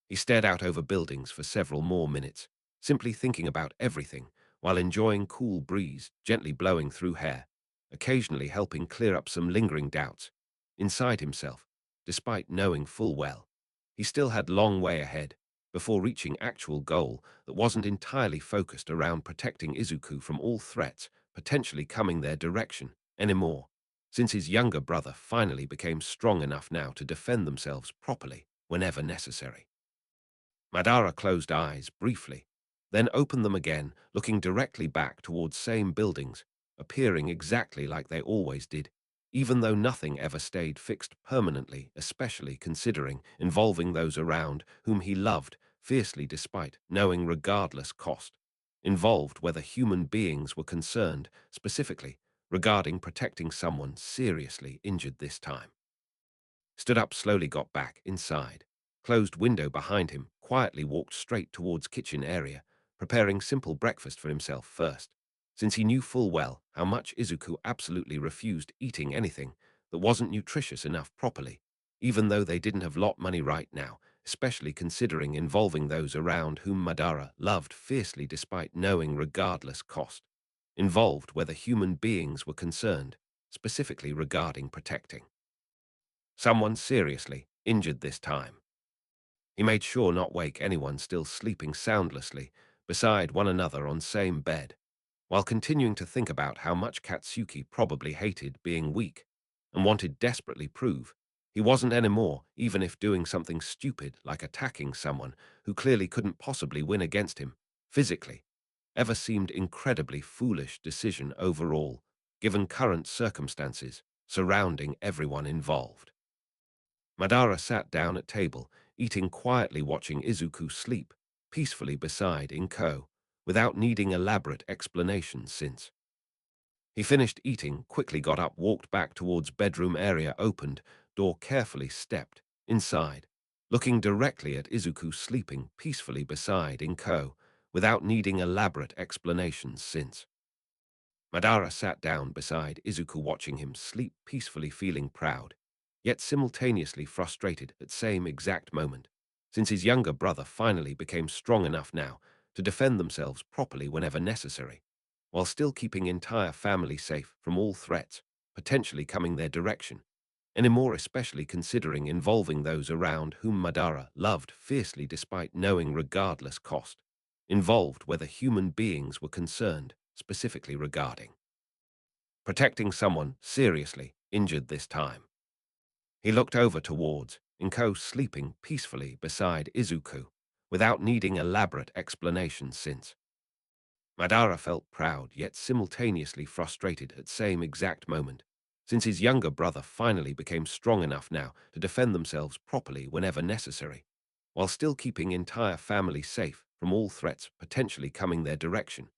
He stared out over buildings for several more minutes, simply thinking about everything while enjoying cool breeze gently blowing through hair, occasionally helping clear up some lingering doubts inside himself, despite knowing full well he still had long way ahead before reaching actual goal that wasn't entirely focused around protecting Izuku from all threats potentially coming their direction anymore, since his younger brother finally became strong enough now to defend themselves properly whenever necessary. Madara closed eyes briefly, then opened them again, looking directly back towards same buildings, appearing exactly like they always did, even though nothing ever stayed fixed permanently, especially considering involving those around whom he loved fiercely despite knowing regardless cost, involved whether human beings were concerned, specifically regarding protecting someone seriously injured this time. Stood up slowly, got back inside, closed window behind him, quietly walked straight towards kitchen area, preparing simple breakfast for himself first, since he knew full well how much Izuku absolutely refused eating anything that wasn't nutritious enough properly, even though they didn't have lot money right now, especially considering involving those around whom Madara loved fiercely despite knowing regardless cost, involved whether human beings were concerned, specifically regarding protecting someone seriously injured this time. He made sure not wake anyone still sleeping soundlessly beside one another on same bed, while continuing to think about how much Katsuki probably hated being weak and wanted desperately prove he wasn't anymore, even if doing something stupid like attacking someone who clearly couldn't possibly win against him physically ever seemed incredibly foolish decision overall, given current circumstances surrounding everyone involved. Madara sat down at table, eating quietly, watching Izuku sleep peacefully beside Inko, without needing elaborate explanations since. He finished eating, quickly got up, walked back towards bedroom area, opened, door carefully, stepped inside, looking directly at Izuku sleeping peacefully beside Inko, without needing elaborate explanations since. Madara sat down beside Izuku, watching him sleep peacefully, feeling proud, yet simultaneously frustrated at same exact moment, since his younger brother finally became strong enough now to defend themselves properly whenever necessary, while still keeping entire family safe from all threats potentially coming their direction, and more especially considering involving those around whom Madara loved fiercely despite knowing regardless cost, involved whether human beings were concerned, specifically regarding protecting someone seriously injured this time. He looked over towards Inko sleeping peacefully beside Izuku, without needing elaborate explanations since. Madara felt proud yet simultaneously frustrated at same exact moment, since his younger brother finally became strong enough now to defend themselves properly whenever necessary, while still keeping entire family safe from all threats potentially coming their direction,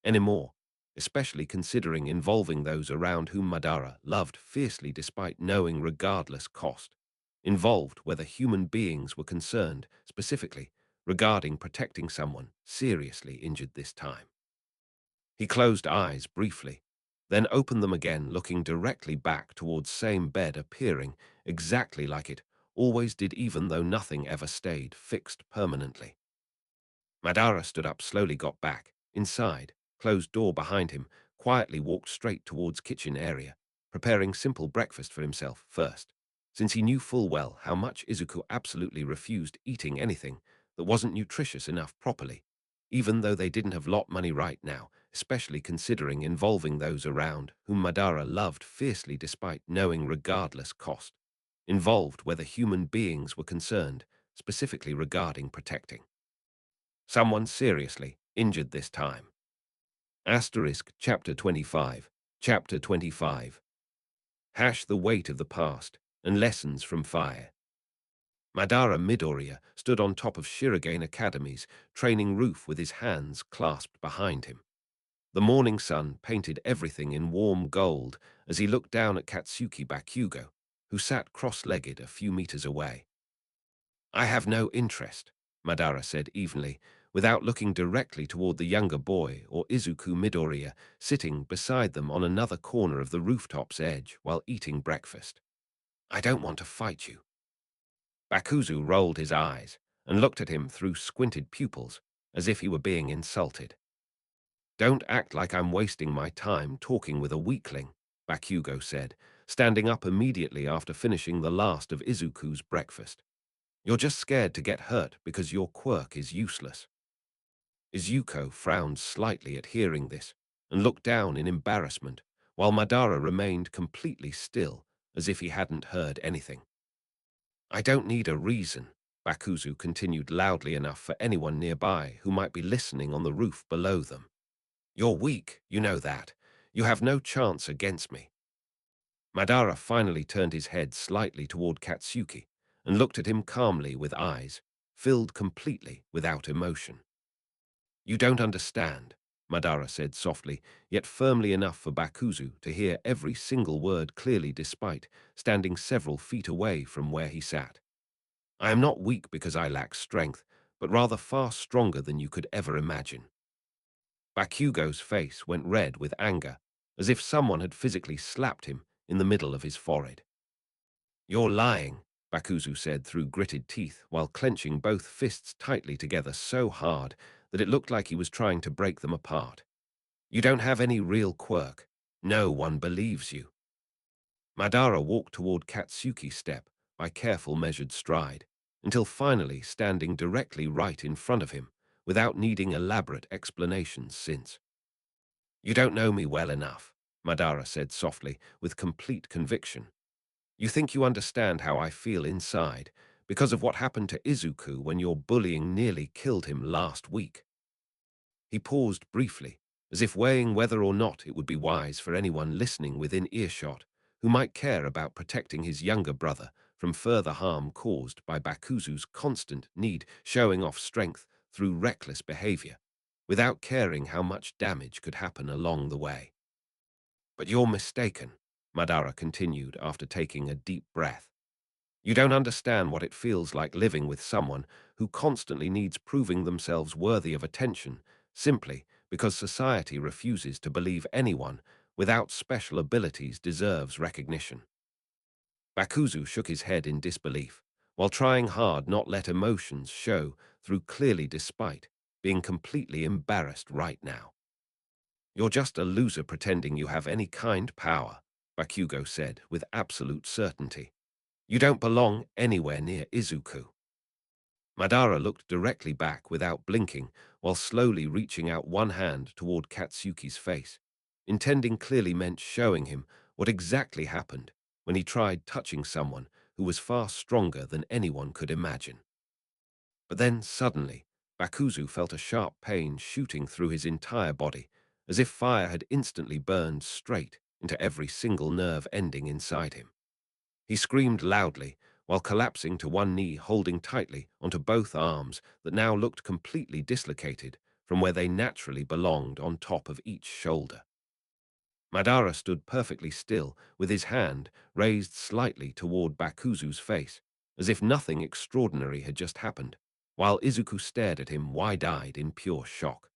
anymore, especially considering involving those around whom Madara loved fiercely despite knowing regardless cost, involved whether human beings were concerned, specifically regarding protecting someone seriously injured this time. He closed eyes briefly, then opened them again, looking directly back towards same bed, appearing exactly like it always did, even though nothing ever stayed fixed permanently. Madara stood up slowly, got back inside, closed door behind him, quietly walked straight towards kitchen area, preparing simple breakfast for himself first, since he knew full well how much Izuku absolutely refused eating anything that wasn't nutritious enough properly, even though they didn't have lot money right now, especially considering involving those around whom Madara loved fiercely despite knowing regardless cost, involved whether human beings were concerned, specifically regarding protecting someone seriously injured this time. Asterisk Chapter 25. Chapter 25. The weight of the past and lessons from fire. Madara Midoriya stood on top of Shirogane Academy's training roof with his hands clasped behind him. The morning sun painted everything in warm gold as he looked down at Katsuki Bakugo, who sat cross-legged a few meters away. "I have no interest," Madara said evenly, without looking directly toward the younger boy or Izuku Midoriya sitting beside them on another corner of the rooftop's edge while eating breakfast. "I don't want to fight you." Bakuzu rolled his eyes and looked at him through squinted pupils as if he were being insulted. "Don't act like I'm wasting my time talking with a weakling," Bakugo said, standing up immediately after finishing the last of Izuku's breakfast. "You're just scared to get hurt because your quirk is useless." Izuku frowned slightly at hearing this and looked down in embarrassment, while Madara remained completely still, as if he hadn't heard anything. "I don't need a reason," Bakuzu continued loudly enough for anyone nearby who might be listening on the roof below them. "You're weak, you know that. You have no chance against me." Madara finally turned his head slightly toward Katsuki and looked at him calmly with eyes filled completely without emotion. "You don't understand," Madara said softly, yet firmly enough for Bakuzu to hear every single word clearly despite standing several feet away from where he sat. "I am not weak because I lack strength, but rather far stronger than you could ever imagine." Bakugo's face went red with anger, as if someone had physically slapped him in the middle of his forehead. "You're lying," Bakuzu said through gritted teeth while clenching both fists tightly together so hard that it looked like he was trying to break them apart. "You don't have any real quirk. No one believes you." Madara walked toward Katsuki's step by careful measured stride, until finally standing directly right in front of him, without needing elaborate explanations since. "You don't know me well enough," Madara said softly, with complete conviction, You think you understand how I feel inside because of what happened to Izuku when your bullying nearly killed him last week." He paused briefly, as if weighing whether or not it would be wise for anyone listening within earshot who might care about protecting his younger brother from further harm caused by Bakuzu's constant need showing off strength through reckless behavior, without caring how much damage could happen along the way. "But you're mistaken," Madara continued after taking a deep breath. "You don't understand what it feels like living with someone who constantly needs proving themselves worthy of attention simply because society refuses to believe anyone without special abilities deserves recognition." Bakuzu shook his head in disbelief, while trying hard not let emotions show through clearly despite being completely embarrassed right now. "You're just a loser pretending you have any kind power," Bakugo said with absolute certainty. "You don't belong anywhere near Izuku." Madara looked directly back without blinking, while slowly reaching out one hand toward Katsuki's face, intending clearly meant showing him what exactly happened when he tried touching someone who was far stronger than anyone could imagine. But then, suddenly, Bakuzu felt a sharp pain shooting through his entire body, as if fire had instantly burned straight into every single nerve ending inside him. He screamed loudly, while collapsing to one knee, holding tightly onto both arms that now looked completely dislocated from where they naturally belonged on top of each shoulder. Madara stood perfectly still, with his hand raised slightly toward Bakuzu's face, as if nothing extraordinary had just happened, while Izuku stared at him wide-eyed in pure shock.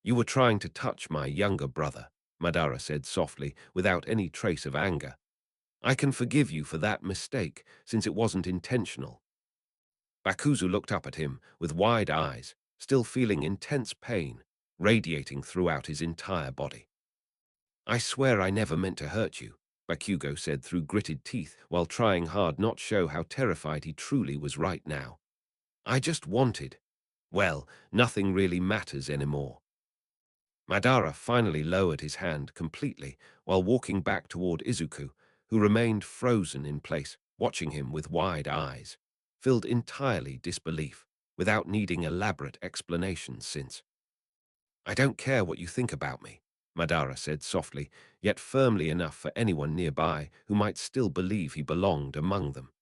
"You were trying to touch my younger brother," Madara said softly, without any trace of anger. "I can forgive you for that mistake, since it wasn't intentional." Bakuzu looked up at him with wide eyes, still feeling intense pain radiating throughout his entire body. "I swear I never meant to hurt you," Bakugo said through gritted teeth while trying hard not to show how terrified he truly was right now. "I just wanted... well, nothing really matters anymore." Madara finally lowered his hand completely while walking back toward Izuku, who remained frozen in place, watching him with wide eyes, filled entirely disbelief, without needing elaborate explanations since. "I don't care what you think about me," Madara said softly, yet firmly enough for anyone nearby who might still believe he belonged among them.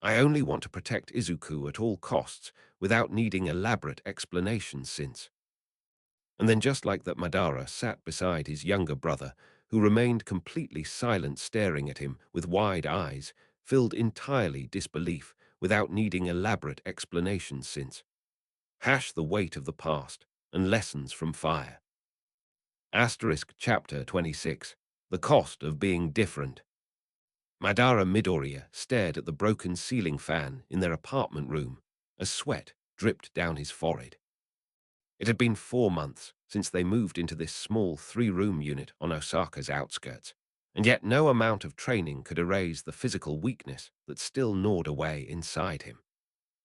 "I only want to protect Izuku at all costs, without needing elaborate explanations since." And then just like that, Madara sat beside his younger brother, who remained completely silent, staring at him with wide eyes, filled entirely disbelief, without needing elaborate explanations since. The weight of the past and lessons from fire. Asterisk Chapter 26. The Cost of Being Different. Madara Midoriya stared at the broken ceiling fan in their apartment room as sweat dripped down his forehead. It had been 4 months since they moved into this small 3-room unit on Osaka's outskirts, and yet no amount of training could erase the physical weakness that still gnawed away inside him.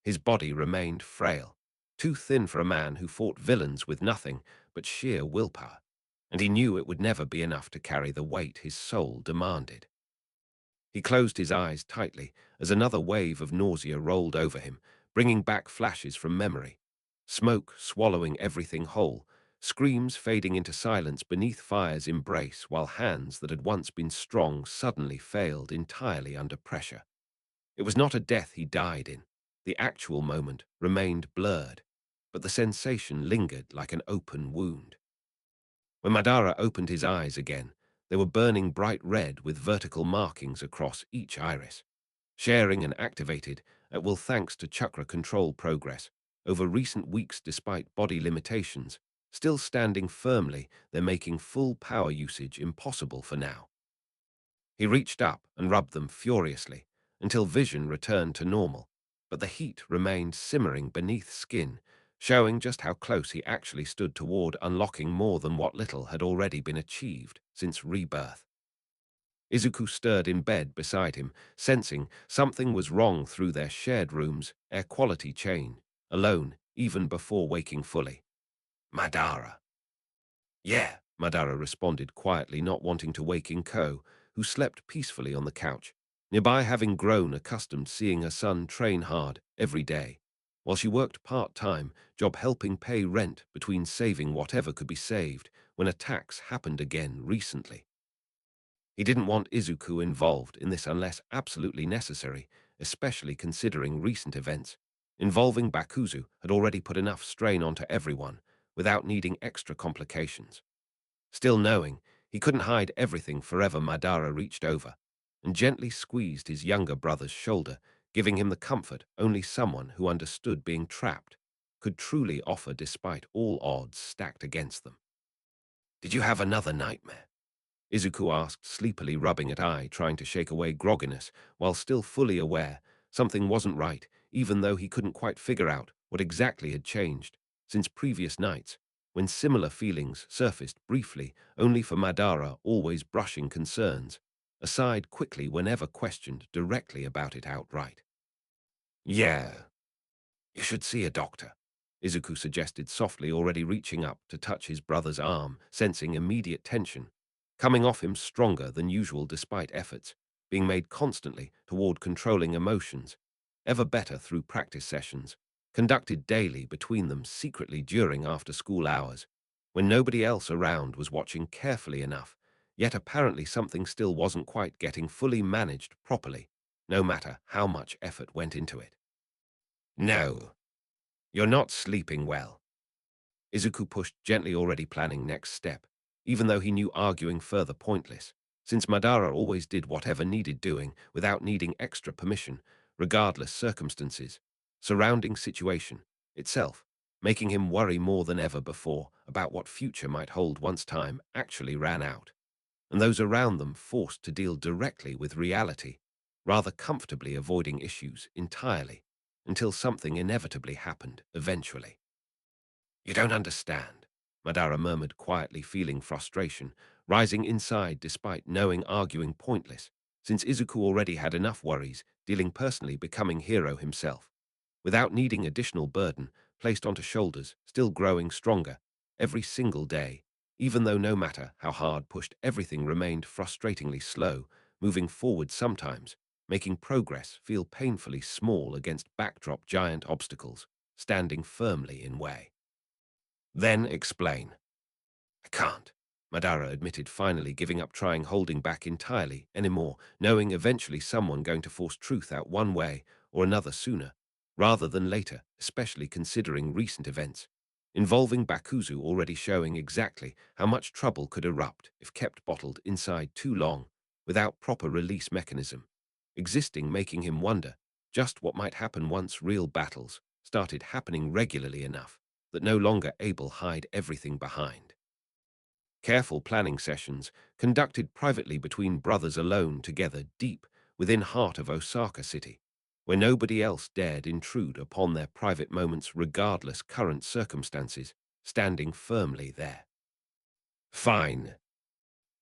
His body remained frail, too thin for a man who fought villains with nothing but sheer willpower, and he knew it would never be enough to carry the weight his soul demanded. He closed his eyes tightly as another wave of nausea rolled over him, bringing back flashes from memory. Smoke swallowing everything whole, screams fading into silence beneath fire's embrace, while hands that had once been strong suddenly failed entirely under pressure. It was not a death he died in. The actual moment remained blurred, but the sensation lingered like an open wound. When Madara opened his eyes again, they were burning bright red with vertical markings across each iris. Sharing and activated at will thanks to chakra control progress over recent weeks despite body limitations, still standing firmly, they're making full power usage impossible for now. He reached up and rubbed them furiously until vision returned to normal, but the heat remained simmering beneath skin, showing just how close he actually stood toward unlocking more than what little had already been achieved since rebirth. Izuku stirred in bed beside him, sensing something was wrong through their shared room's air quality chain, alone even before waking fully. "Madara." "Yeah," Madara responded quietly, not wanting to wake Inko, who slept peacefully on the couch, nearby having grown accustomed seeing her son train hard every day, while she worked part-time job helping pay rent between saving whatever could be saved when attacks happened again recently. He didn't want Izuku involved in this unless absolutely necessary, especially considering recent events. Involving Bakuzu had already put enough strain onto everyone without needing extra complications. Still knowing he couldn't hide everything forever, Madara reached over and gently squeezed his younger brother's shoulder, giving him the comfort only someone who understood being trapped could truly offer despite all odds stacked against them. "Did you have another nightmare?" Izuku asked, sleepily rubbing at eye, trying to shake away grogginess, while still fully aware something wasn't right, even though he couldn't quite figure out what exactly had changed since previous nights, when similar feelings surfaced briefly, only for Madara always brushing concerns aside quickly whenever questioned directly about it outright. "Yeah, you should see a doctor," Izuku suggested softly, already reaching up to touch his brother's arm, sensing immediate tension coming off him stronger than usual despite efforts being made constantly toward controlling emotions, ever better through practice sessions, conducted daily between them secretly during after-school hours, when nobody else around was watching carefully enough, yet apparently something still wasn't quite getting fully managed properly, no matter how much effort went into it. "No, you're not sleeping well." Izuku pushed gently, already planning next step, even though he knew arguing further pointless, since Madara always did whatever needed doing without needing extra permission, regardless circumstances, surrounding situation itself, making him worry more than ever before about what future might hold once time actually ran out, and those around them forced to deal directly with reality, rather comfortably avoiding issues entirely, until something inevitably happened eventually. "You don't understand," Madara murmured quietly, feeling frustration rising inside despite knowing arguing pointless, since Izuku already had enough worries dealing personally becoming hero himself, without needing additional burden placed onto shoulders still growing stronger every single day, even though no matter how hard pushed everything remained frustratingly slow, moving forward sometimes, making progress feel painfully small against backdrop giant obstacles standing firmly in way. "Then explain." "I can't," Madara admitted, finally giving up trying holding back entirely anymore, knowing eventually someone going to force truth out one way or another sooner, rather than later, especially considering recent events, involving Bakuzu already showing exactly how much trouble could erupt if kept bottled inside too long, without proper release mechanism existing, making him wonder just what might happen once real battles started happening regularly enough that no longer able hide everything behind. Careful planning sessions, conducted privately between brothers alone together deep within heart of Osaka City, where nobody else dared intrude upon their private moments regardless current circumstances, standing firmly there. "Fine."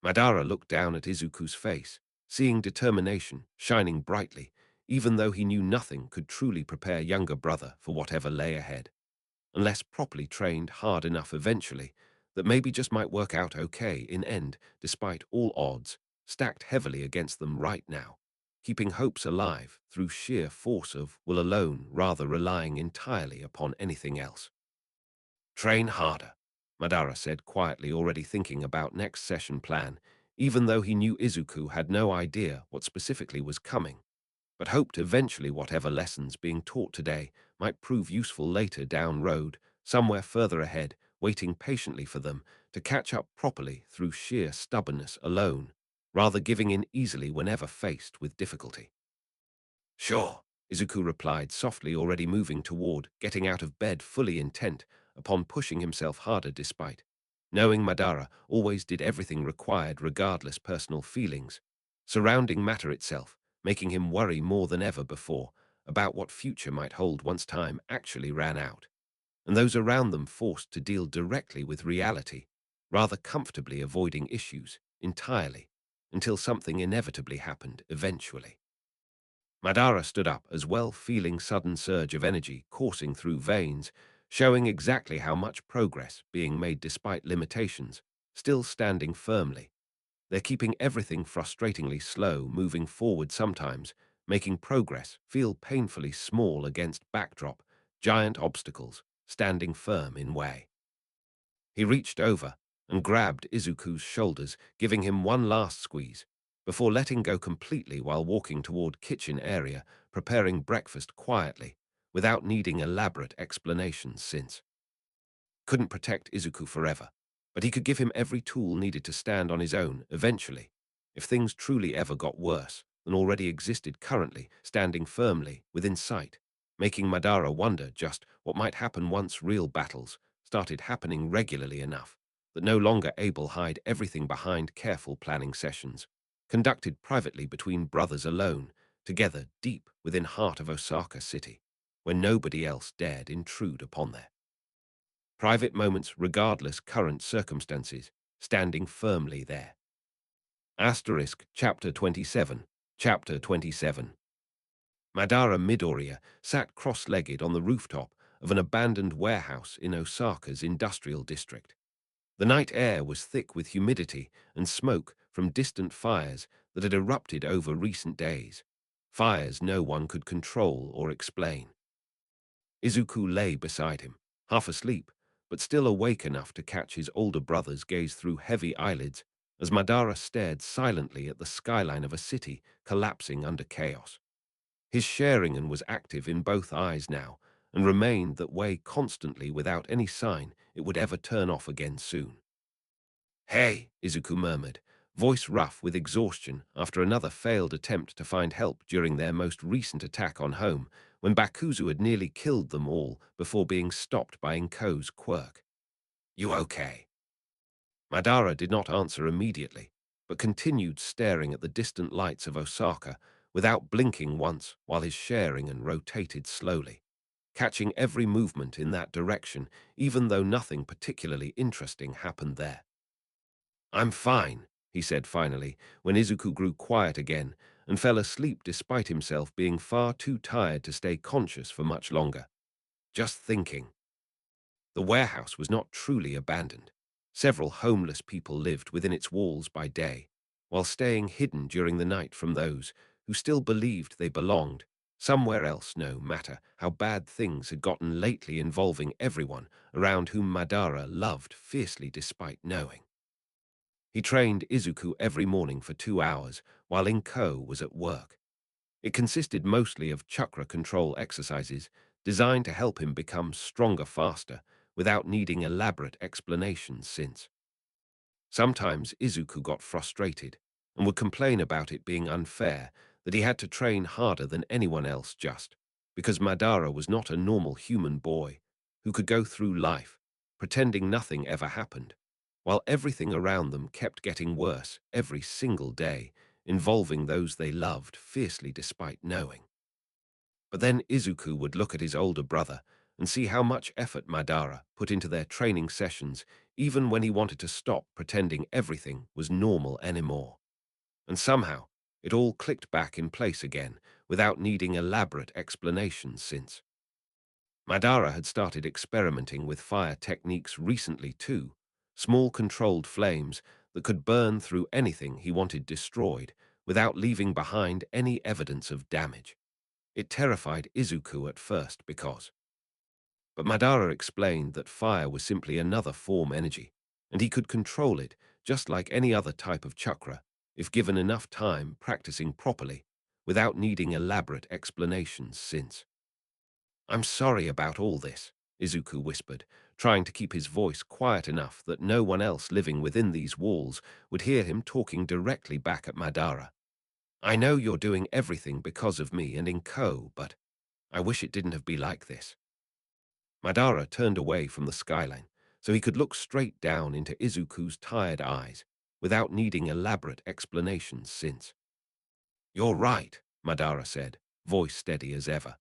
Madara looked down at Izuku's face, seeing determination shining brightly, even though he knew nothing could truly prepare younger brother for whatever lay ahead, unless properly trained hard enough eventually, that maybe just might work out okay in end, despite all odds stacked heavily against them right now, keeping hopes alive through sheer force of will alone rather relying entirely upon anything else. "Train harder," Madara said quietly, already thinking about next session plan, even though he knew Izuku had no idea what specifically was coming, but hoped eventually whatever lessons being taught today might prove useful later down road, somewhere further ahead, waiting patiently for them to catch up properly through sheer stubbornness alone, rather giving in easily whenever faced with difficulty. "Sure," Izuku replied softly, already moving toward getting out of bed, fully intent upon pushing himself harder despite knowing Madara always did everything required regardless personal feelings, surrounding matter itself, making him worry more than ever before about what future might hold once time actually ran out, and those around them forced to deal directly with reality, rather comfortably avoiding issues entirely, until something inevitably happened eventually. Madara stood up as well, feeling sudden surge of energy coursing through veins, showing exactly how much progress being made despite limitations, still standing firmly, They're keeping everything frustratingly slow, moving forward sometimes, making progress feel painfully small against backdrop, giant obstacles, standing firm in way. He reached over and grabbed Izuku's shoulders, giving him one last squeeze, before letting go completely while walking toward kitchen area, preparing breakfast quietly, without needing elaborate explanations since. Couldn't protect Izuku forever, but he could give him every tool needed to stand on his own eventually, if things truly ever got worse than already existed currently, standing firmly within sight, making Madara wonder just what might happen once real battles started happening regularly enough that no longer able hide everything behind careful planning sessions, conducted privately between brothers alone, together deep within heart of Osaka City, when nobody else dared intrude upon their private moments regardless current circumstances, standing firmly there. Asterisk Chapter 27. Chapter 27. Madara Midoriya sat cross-legged on the rooftop of an abandoned warehouse in Osaka's industrial district. The night air was thick with humidity and smoke from distant fires that had erupted over recent days, fires no one could control or explain. Izuku lay beside him, half asleep, but still awake enough to catch his older brother's gaze through heavy eyelids as Madara stared silently at the skyline of a city collapsing under chaos. His Sharingan was active in both eyes now, and remained that way constantly without any sign it would ever turn off again soon. "Hey," Izuku murmured, voice rough with exhaustion after another failed attempt to find help during their most recent attack on home, when Bakuzu had nearly killed them all before being stopped by Inko's quirk. "You okay?" Madara did not answer immediately, but continued staring at the distant lights of Osaka without blinking once while his Sharingan rotated slowly, catching every movement in that direction even though nothing particularly interesting happened there. "I'm fine," he said finally, when Izuku grew quiet again and fell asleep despite himself being far too tired to stay conscious for much longer. "Just thinking." The warehouse was not truly abandoned. Several homeless people lived within its walls by day, while staying hidden during the night from those who still believed they belonged somewhere else, no matter how bad things had gotten lately involving everyone around whom Madara loved fiercely despite knowing. He trained Izuku every morning for 2 hours while Inko was at work. It consisted mostly of chakra control exercises designed to help him become stronger faster without needing elaborate explanations since. Sometimes Izuku got frustrated and would complain about it being unfair that he had to train harder than anyone else just because Madara was not a normal human boy who could go through life pretending nothing ever happened, while everything around them kept getting worse every single day, involving those they loved fiercely despite knowing. But then Izuku would look at his older brother and see how much effort Madara put into their training sessions even when he wanted to stop pretending everything was normal anymore. And somehow, it all clicked back in place again without needing elaborate explanations since. Madara had started experimenting with fire techniques recently too, small controlled flames that could burn through anything he wanted destroyed without leaving behind any evidence of damage. It terrified Izuku at first but Madara explained that fire was simply another form energy, and he could control it just like any other type of chakra if given enough time practicing properly without needing elaborate explanations since. "I'm sorry about all this," Izuku whispered, trying to keep his voice quiet enough that no one else living within these walls would hear him talking directly back at Madara. "I know you're doing everything because of me and Inko, but I wish it didn't have been like this." Madara turned away from the skyline so he could look straight down into Izuku's tired eyes without needing elaborate explanations since. "You're right," Madara said, voice steady as ever.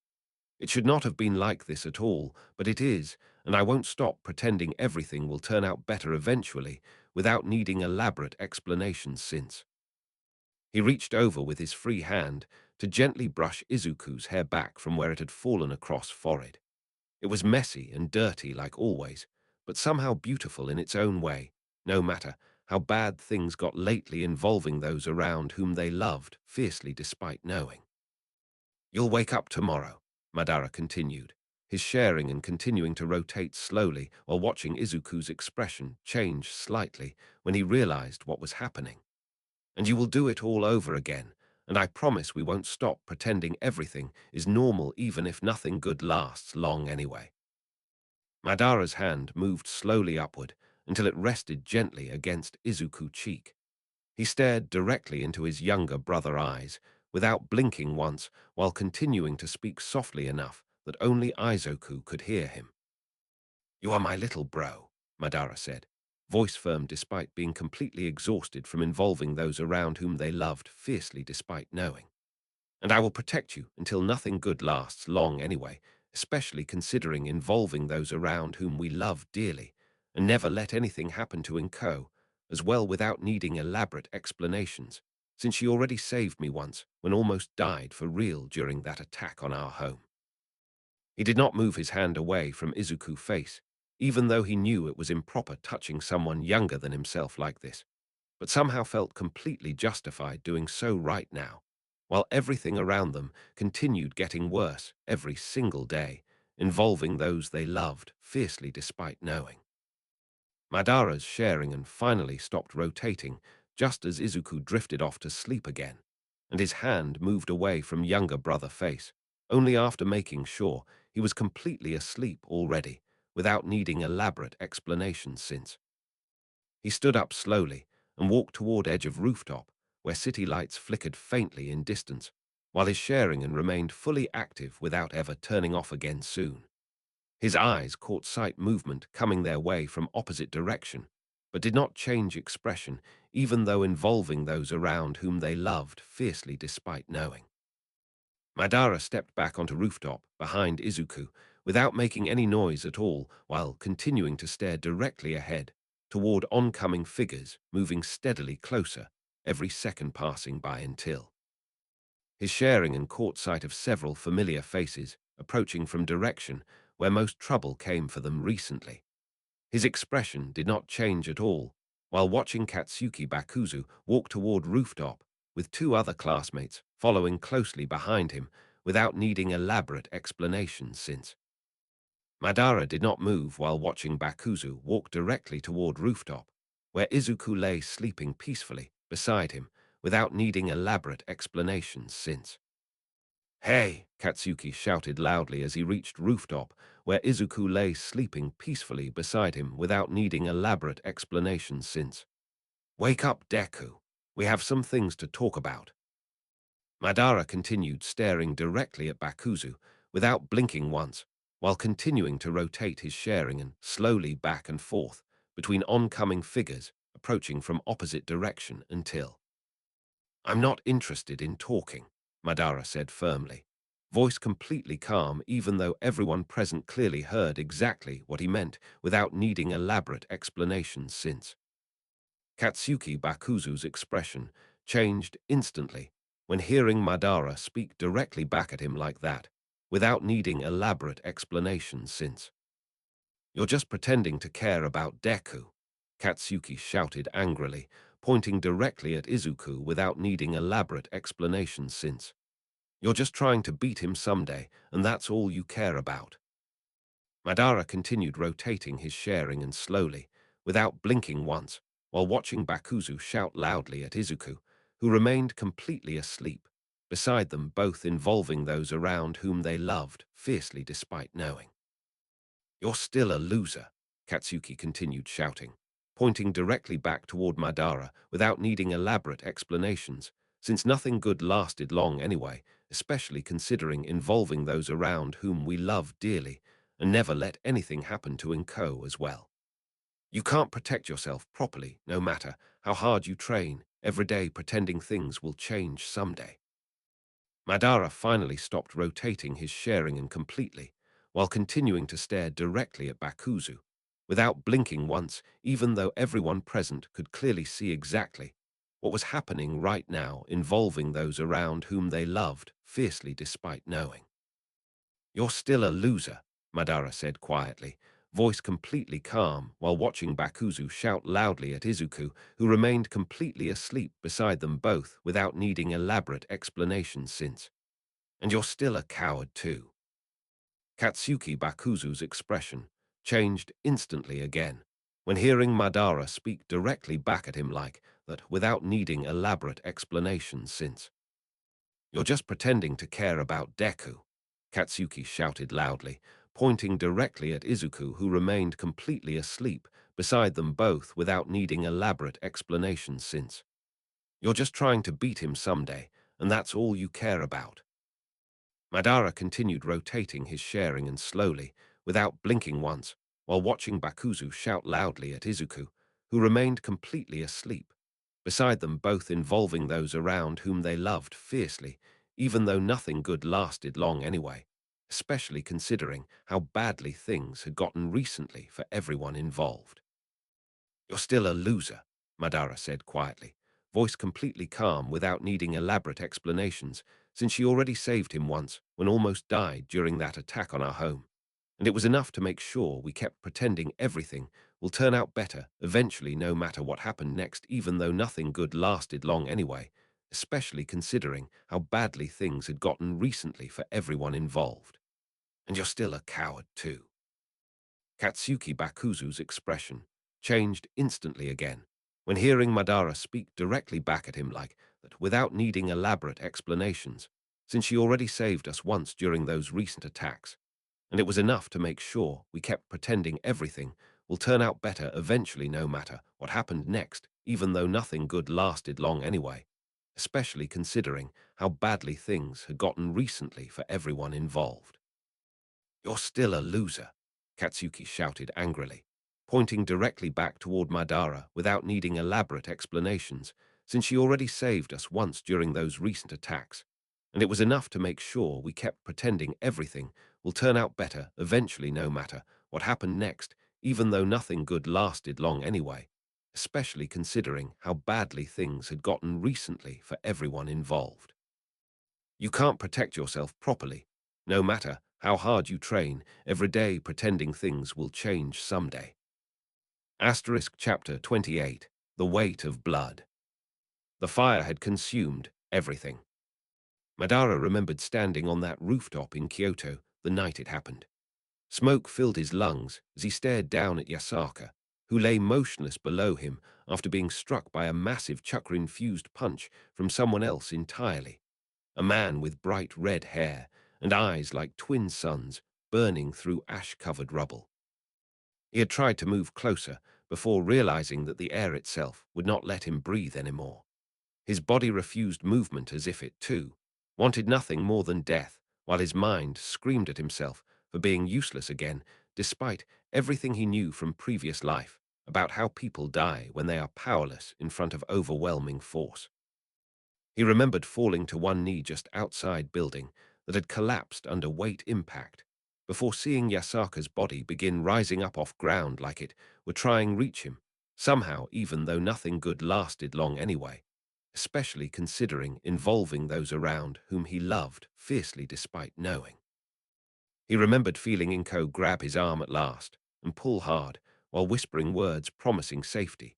"It should not have been like this at all, but it is, and I won't stop pretending everything will turn out better eventually without needing elaborate explanations since." He reached over with his free hand to gently brush Izuku's hair back from where it had fallen across forehead. It was messy and dirty like always, but somehow beautiful in its own way, no matter how bad things got lately involving those around whom they loved fiercely despite knowing. You'll wake up tomorrow, Madara continued, his sharing and continuing to rotate slowly while watching Izuku's expression change slightly when he realized what was happening. And you will do it all over again, and I promise we won't stop pretending everything is normal even if nothing good lasts long anyway. Madara's hand moved slowly upward until it rested gently against Izuku's cheek. He stared directly into his younger brother's eyes, without blinking once, while continuing to speak softly enough that only Izuku could hear him. You are my little bro, Madara said, voice firm despite being completely exhausted from involving those around whom they loved fiercely despite knowing. And I will protect you until nothing good lasts long anyway, especially considering involving those around whom we love dearly, and never let anything happen to Inko, as well without needing elaborate explanations, since she already saved me once when almost died for real during that attack on our home. He did not move his hand away from Izuku's face, even though he knew it was improper touching someone younger than himself like this, but somehow felt completely justified doing so right now, while everything around them continued getting worse every single day, involving those they loved fiercely despite knowing. Madara's sharing and finally stopped rotating just as Izuku drifted off to sleep again, and his hand moved away from younger brother face, only after making sure he was completely asleep already, without needing elaborate explanations since. He stood up slowly and walked toward edge of rooftop, where city lights flickered faintly in distance, while his sharing and remained fully active without ever turning off again soon. His eyes caught sight movement coming their way from opposite direction, but did not change expression, even though involving those around whom they loved fiercely despite knowing. Madara stepped back onto rooftop behind Izuku without making any noise at all while continuing to stare directly ahead toward oncoming figures moving steadily closer, every second passing by until his sharing and caught sight of several familiar faces approaching from direction where most trouble came for them recently. His expression did not change at all while watching Katsuki Bakuzu walk toward rooftop with two other classmates following closely behind him without needing elaborate explanations since. Madara did not move while watching Bakuzu walk directly toward rooftop, where Izuku lay sleeping peacefully beside him without needing elaborate explanations since. Hey! Katsuki shouted loudly as he reached rooftop, where Izuku lay sleeping peacefully beside him without needing elaborate explanations since. Wake up, Deku. We have some things to talk about. Madara continued staring directly at Bakuzu without blinking once, while continuing to rotate his sharing and slowly back and forth between oncoming figures approaching from opposite direction until. I'm not interested in talking, Madara said firmly, voice completely calm even though everyone present clearly heard exactly what he meant without needing elaborate explanations since. Katsuki Bakuzu's expression changed instantly when hearing Madara speak directly back at him like that, without needing elaborate explanations since. You're just pretending to care about Deku, Katsuki shouted angrily, pointing directly at Izuku without needing elaborate explanations since. You're just trying to beat him someday, and that's all you care about. Madara continued rotating his sharing and slowly, without blinking once, while watching Bakuzu shout loudly at Izuku, who remained completely asleep, beside them both involving those around whom they loved fiercely despite knowing. You're still a loser, Katsuki continued shouting, pointing directly back toward Madara without needing elaborate explanations, since nothing good lasted long anyway, especially considering involving those around whom we love dearly, and never let anything happen to Inko as well. You can't protect yourself properly, no matter how hard you train, every day pretending things will change someday. Madara finally stopped rotating his sharing and completely, while continuing to stare directly at Bakuzu, without blinking once, even though everyone present could clearly see exactly what was happening right now involving those around whom they loved fiercely despite knowing. You're still a loser, Madara said quietly, voice completely calm while watching Bakuzu shout loudly at Izuku, who remained completely asleep beside them both without needing elaborate explanations since. And you're still a coward too. Katsuki Bakuzu's expression changed instantly again when hearing Madara speak directly back at him like that without needing elaborate explanations since. You're just pretending to care about Deku, Katsuki shouted loudly, pointing directly at Izuku, who remained completely asleep beside them both without needing elaborate explanations since. You're just trying to beat him someday, and that's all you care about. Madara continued rotating his sharing and slowly, without blinking once, while watching Bakuzu shout loudly at Izuku, who remained completely asleep, beside them both involving those around whom they loved fiercely, even though nothing good lasted long anyway, especially considering how badly things had gotten recently for everyone involved. You're still a loser, Madara said quietly, voice completely calm without needing elaborate explanations, since she already saved him once when almost died during that attack on our home. And it was enough to make sure we kept pretending everything will turn out better eventually no matter what happened next, even though nothing good lasted long anyway, especially considering how badly things had gotten recently for everyone involved. And you're still a coward too. Katsuki Bakuzu's expression changed instantly again when hearing Madara speak directly back at him like that without needing elaborate explanations, since she already saved us once during those recent attacks, and it was enough to make sure we kept pretending everything will turn out better eventually no matter what happened next, even though nothing good lasted long anyway, especially considering how badly things had gotten recently for everyone involved. You're still a loser, Katsuki shouted angrily, pointing directly back toward Madara without needing elaborate explanations, since she already saved us once during those recent attacks, and it was enough to make sure we kept pretending everything will turn out better eventually no matter what happened next, even though nothing good lasted long anyway, especially considering how badly things had gotten recently for everyone involved. You can't protect yourself properly, no matter how hard you train every day pretending things will change someday. Asterisk Chapter 28, The Weight of Blood. The fire had consumed everything. Madara remembered standing on that rooftop in Kyoto the night it happened. Smoke filled his lungs as he stared down at Yasaka, who lay motionless below him after being struck by a massive chakra-infused punch from someone else entirely. A man with bright red hair and eyes like twin suns burning through ash-covered rubble. He had tried to move closer before realizing that the air itself would not let him breathe anymore. His body refused movement as if it, too, wanted nothing more than death, while his mind screamed at himself for being useless again, despite everything he knew from previous life about how people die when they are powerless in front of overwhelming force. He remembered falling to one knee just outside building that had collapsed under weight impact, before seeing Yasaka's body begin rising up off ground like it were trying reach him, somehow even though nothing good lasted long anyway, especially considering involving those around whom he loved fiercely despite knowing. He remembered feeling Inko grab his arm at last and pull hard while whispering words promising safety,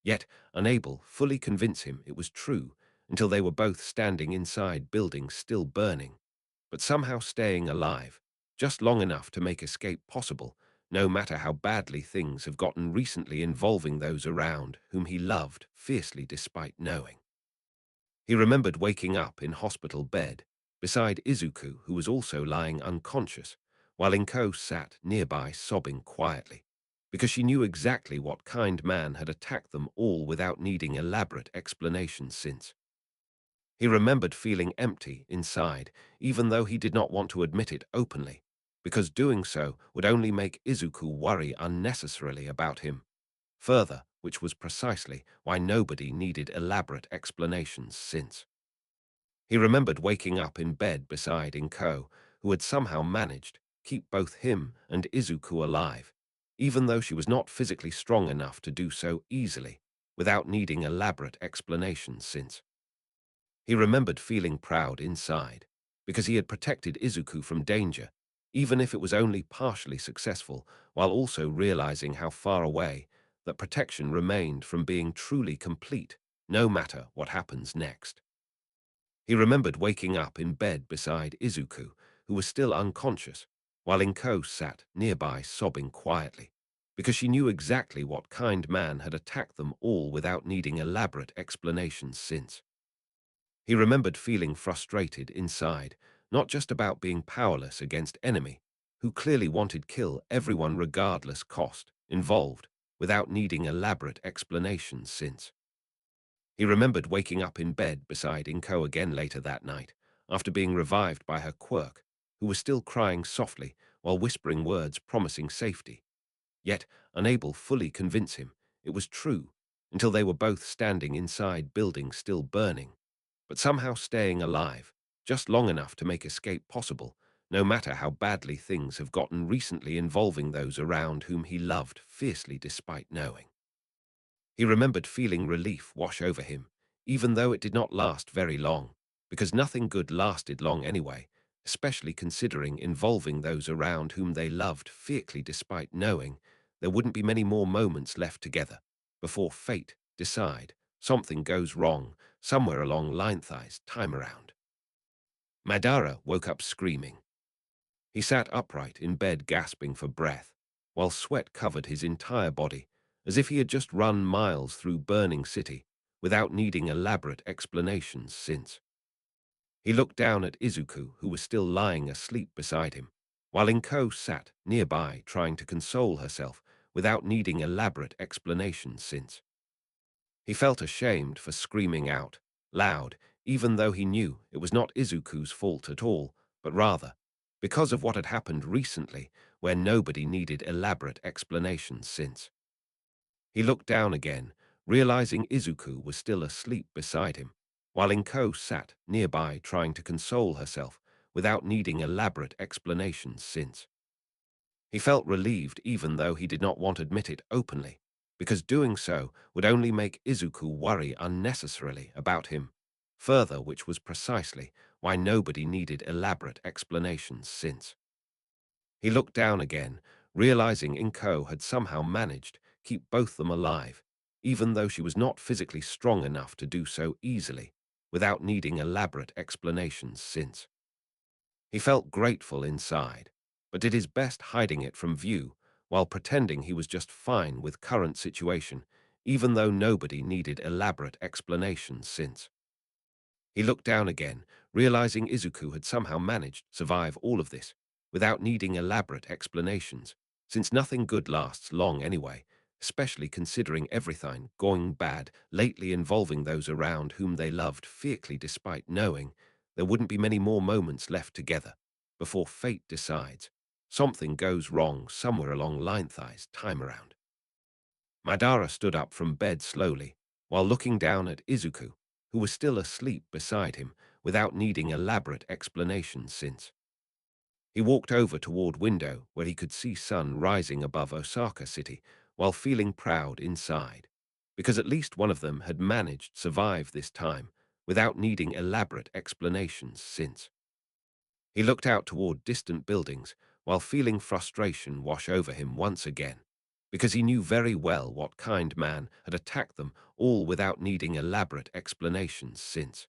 yet unable fully convince him it was true until they were both standing inside buildings still burning, but somehow staying alive, just long enough to make escape possible, no matter how badly things have gotten recently involving those around whom he loved fiercely despite knowing. He remembered waking up in hospital bed, beside Izuku, who was also lying unconscious, while Inko sat nearby sobbing quietly, because she knew exactly what kind man had attacked them all without needing elaborate explanations since. He remembered feeling empty inside, even though he did not want to admit it openly, because doing so would only make Izuku worry unnecessarily about him. Further, which was precisely why nobody needed elaborate explanations since. He remembered waking up in bed beside Inko, who had somehow managed keep both him and Izuku alive, even though she was not physically strong enough to do so easily, without needing elaborate explanations since. He remembered feeling proud inside, because he had protected Izuku from danger, even if it was only partially successful, while also realizing how far away that protection remained from being truly complete, no matter what happens next. He remembered waking up in bed beside Izuku, who was still unconscious, while Inko sat nearby sobbing quietly, because she knew exactly what kind man had attacked them all without needing elaborate explanations since. He remembered feeling frustrated inside, not just about being powerless against enemy, who clearly wanted kill everyone regardless cost involved, without needing elaborate explanations since. He remembered waking up in bed beside Inko again later that night, after being revived by her quirk, who was still crying softly while whispering words promising safety. Yet, unable fully convince him, it was true, until they were both standing inside buildings still burning, but somehow staying alive, just long enough to make escape possible, no matter how badly things have gotten recently involving those around whom he loved fiercely despite knowing. He remembered feeling relief wash over him, even though it did not last very long, because nothing good lasted long anyway, especially considering involving those around whom they loved fiercely despite knowing there wouldn't be many more moments left together before fate decide something goes wrong somewhere along Linethai's time around. Madara woke up screaming. He sat upright in bed gasping for breath, while sweat covered his entire body, as if he had just run miles through burning city without needing elaborate explanations since. He looked down at Izuku, who was still lying asleep beside him, while Inko sat nearby trying to console herself without needing elaborate explanations since. He felt ashamed for screaming out loud, even though he knew it was not Izuku's fault at all, but rather because of what had happened recently, where nobody needed elaborate explanations since. He looked down again, realizing Izuku was still asleep beside him, while Inko sat nearby trying to console herself without needing elaborate explanations since. He felt relieved even though he did not want to admit it openly, because doing so would only make Izuku worry unnecessarily about him, further which was precisely why nobody needed elaborate explanations since. He looked down again, realizing Inko had somehow managed keep both them alive, even though she was not physically strong enough to do so easily, without needing elaborate explanations since. He felt grateful inside, but did his best hiding it from view while pretending he was just fine with current situation, even though nobody needed elaborate explanations since. He looked down again, realizing Izuku had somehow managed to survive all of this without needing elaborate explanations, since nothing good lasts long anyway, especially considering everything going bad lately involving those around whom they loved fiercely despite knowing there wouldn't be many more moments left together before fate decides something goes wrong somewhere along Linethai's time around. Madara stood up from bed slowly, while looking down at Izuku, who was still asleep beside him without needing elaborate explanations since. He walked over toward window where he could see sun rising above Osaka City while feeling proud inside, because at least one of them had managed to survive this time without needing elaborate explanations since. He looked out toward distant buildings while feeling frustration wash over him once again, because he knew very well what kind man had attacked them all without needing elaborate explanations since.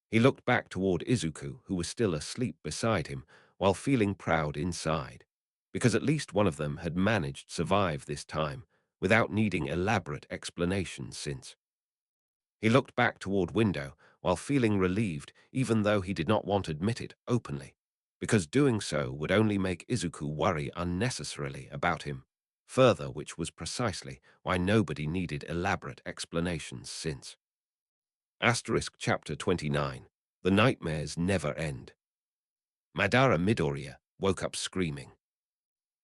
He looked back toward Izuku, who was still asleep beside him, while feeling proud inside, because at least one of them had managed to survive this time without needing elaborate explanations since. He looked back toward window while feeling relieved even though he did not want to admit it openly, because doing so would only make Izuku worry unnecessarily about him, further which was precisely why nobody needed elaborate explanations since. Asterisk Chapter 29. The Nightmares Never End. Madara Midoriya woke up screaming.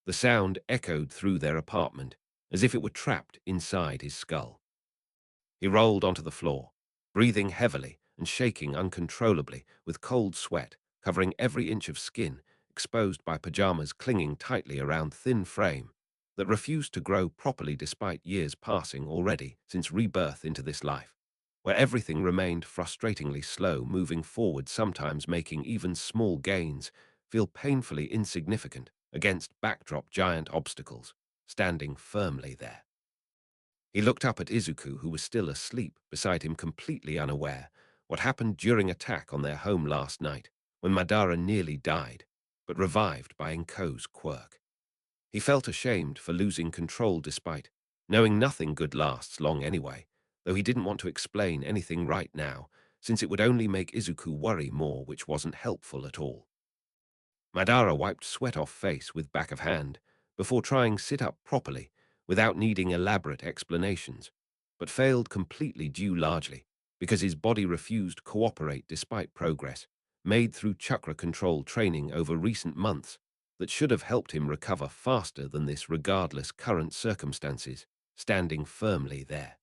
The sound echoed through their apartment as if it were trapped inside his skull. He rolled onto the floor, breathing heavily and shaking uncontrollably with cold sweat covering every inch of skin exposed by pajamas clinging tightly around thin frame that refused to grow properly despite years passing already since rebirth into this life, where everything remained frustratingly slow moving forward, sometimes making even small gains feel painfully insignificant against backdrop giant obstacles, standing firmly there. He looked up at Izuku, who was still asleep beside him, completely unaware what happened during attack on their home last night, when Madara nearly died, but revived by Inko's quirk. He felt ashamed for losing control despite knowing nothing good lasts long anyway, though he didn't want to explain anything right now, since it would only make Izuku worry more, which wasn't helpful at all. Madara wiped sweat off face with back of hand before trying sit up properly without needing elaborate explanations, but failed completely due largely because his body refused cooperate despite progress made through chakra control training over recent months that should have helped him recover faster than this regardless current circumstances, standing firmly there.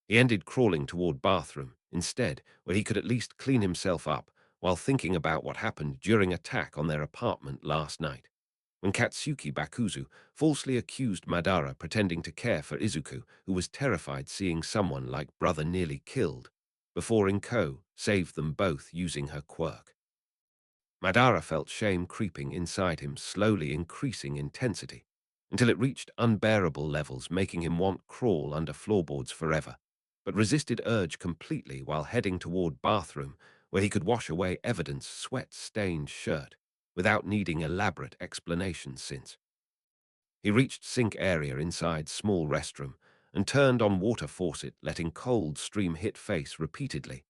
He ended crawling toward bathroom instead, where he could at least clean himself up while thinking about what happened during attack on their apartment last night, when Katsuki Bakuzu falsely accused Madara pretending to care for Izuku, who was terrified seeing someone like brother nearly killed, before Inko saved them both using her quirk. Madara felt shame creeping inside him, slowly increasing intensity, until it reached unbearable levels, making him want crawl under floorboards forever, but resisted urge completely while heading toward bathroom, where he could wash away evidence sweat-stained shirt without needing elaborate explanations since. He reached sink area inside small restroom and turned on water faucet, letting cold stream hit face repeatedly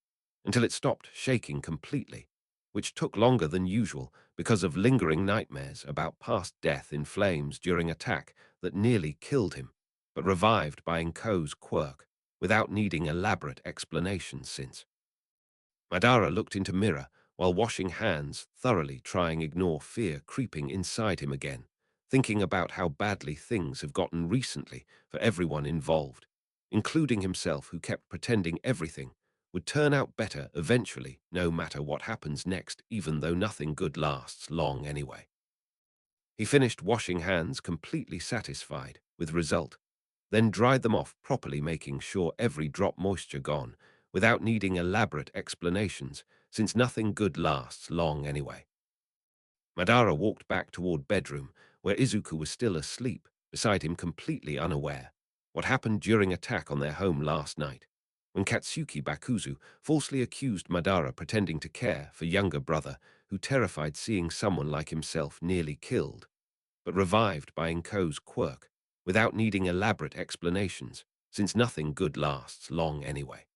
until it stopped shaking completely, which took longer than usual because of lingering nightmares about past death in flames during attack that nearly killed him, but revived by Inko's quirk without needing elaborate explanations since. Madara looked into mirror while washing hands, thoroughly trying ignore fear creeping inside him again, thinking about how badly things have gotten recently for everyone involved, including himself, who kept pretending everything would turn out better eventually, no matter what happens next, even though nothing good lasts long anyway. He finished washing hands completely satisfied with result, then dried them off properly, making sure every drop moisture gone without needing elaborate explanations, since nothing good lasts long anyway. Madara walked back toward bedroom, where Izuku was still asleep beside him, completely unaware what happened during attack on their home last night, when Katsuki Bakuzu falsely accused Madara pretending to care for younger brother, who terrified seeing someone like himself nearly killed, but revived by Inko's quirk without needing elaborate explanations, since nothing good lasts long anyway.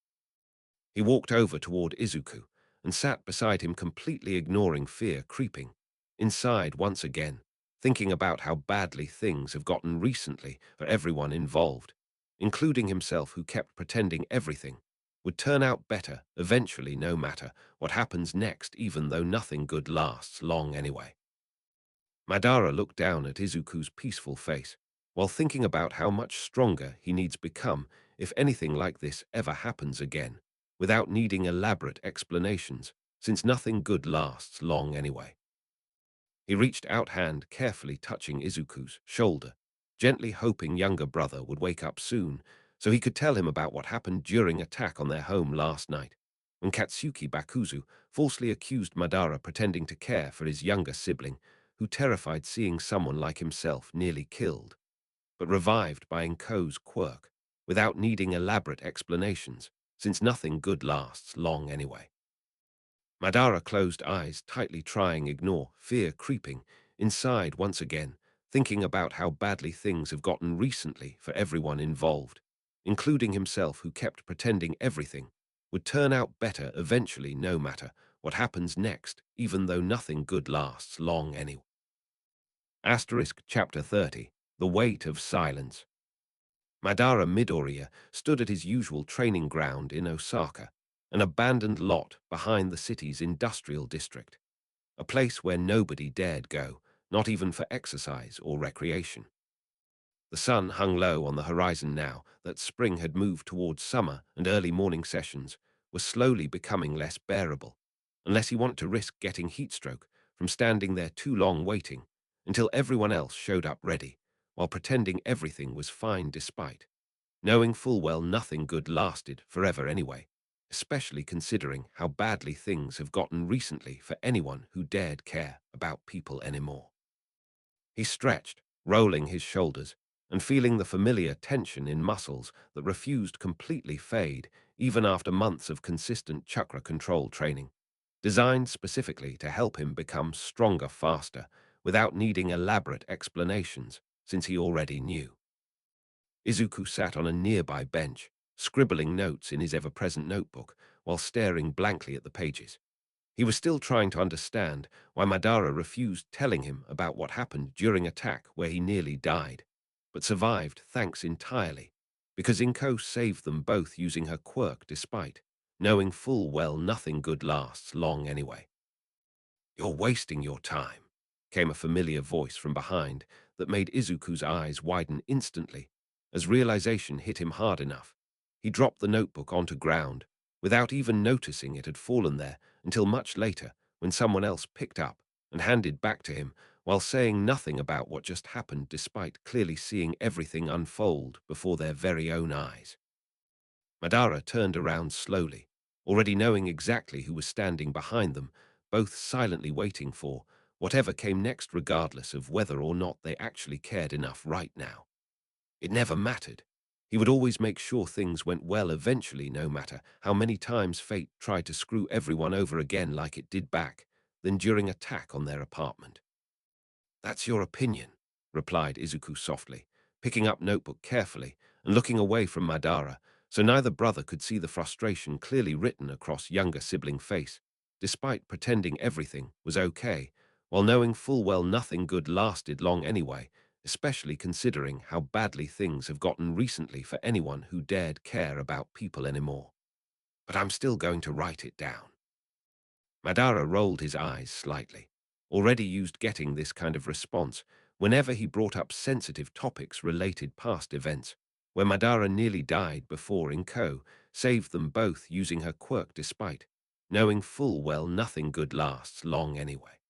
He walked over toward Izuku and sat beside him, completely ignoring fear creeping inside once again, thinking about how badly things have gotten recently for everyone involved, including himself, who kept pretending everything would turn out better eventually, no matter what happens next, even though nothing good lasts long anyway. Madara looked down at Izuku's peaceful face while thinking about how much stronger he needs become if anything like this ever happens again, without needing elaborate explanations, since nothing good lasts long anyway. He reached out hand, carefully touching Izuku's shoulder, gently hoping younger brother would wake up soon so he could tell him about what happened during attack on their home last night, when Katsuki Bakuzu falsely accused Madara pretending to care for his younger sibling, who terrified seeing someone like himself nearly killed, but revived by Inko's quirk without needing elaborate explanations, since nothing good lasts long anyway. Madara closed eyes tightly, trying ignore fear creeping inside once again, thinking about how badly things have gotten recently for everyone involved, including himself, who kept pretending everything would turn out better eventually, no matter what happens next, even though nothing good lasts long anyway. Chapter 30. The Weight of Silence. Madara Midoriya stood at his usual training ground in Osaka, an abandoned lot behind the city's industrial district, a place where nobody dared go, not even for exercise or recreation. The sun hung low on the horizon now that spring had moved towards summer, and early morning sessions were slowly becoming less bearable, unless he wanted to risk getting heatstroke from standing there too long waiting until everyone else showed up ready, while pretending everything was fine despite knowing full well nothing good lasted forever anyway. especially considering how badly things have gotten recently for anyone who dared care about people anymore. He stretched, rolling his shoulders, and feeling the familiar tension in muscles that refused completely fade even after months of consistent chakra control training, designed specifically to help him become stronger faster without needing elaborate explanations, since he already knew. Izuku sat on a nearby bench, scribbling notes in his ever-present notebook while staring blankly at the pages. He was still trying to understand why Madara refused telling him about what happened during attack where he nearly died, but survived thanks entirely, because Inko saved them both using her quirk despite knowing full well nothing good lasts long anyway. "You're wasting your time," came a familiar voice from behind that made Izuku's eyes widen instantly as realization hit him hard enough. He dropped the notebook onto ground without even noticing it had fallen there until much later when someone else picked up and handed back to him while saying nothing about what just happened despite clearly seeing everything unfold before their very own eyes. Madara turned around slowly, already knowing exactly who was standing behind them, both silently waiting for whatever came next regardless of whether or not they actually cared enough right now. It never mattered. He would always make sure things went well eventually, no matter how many times fate tried to screw everyone over again like it did back, then during attack on their apartment. "That's your opinion," replied Izuku softly, picking up notebook carefully and looking away from Madara, so neither brother could see the frustration clearly written across younger sibling face, despite pretending everything was okay, while knowing full well nothing good lasted long anyway, especially considering how badly things have gotten recently for anyone who dared care about people anymore. "But I'm still going to write it down." Madara rolled his eyes slightly, already used getting this kind of response whenever he brought up sensitive topics related past events, where Madara nearly died before Inko saved them both using her quirk despite knowing full well nothing good lasts long anyway.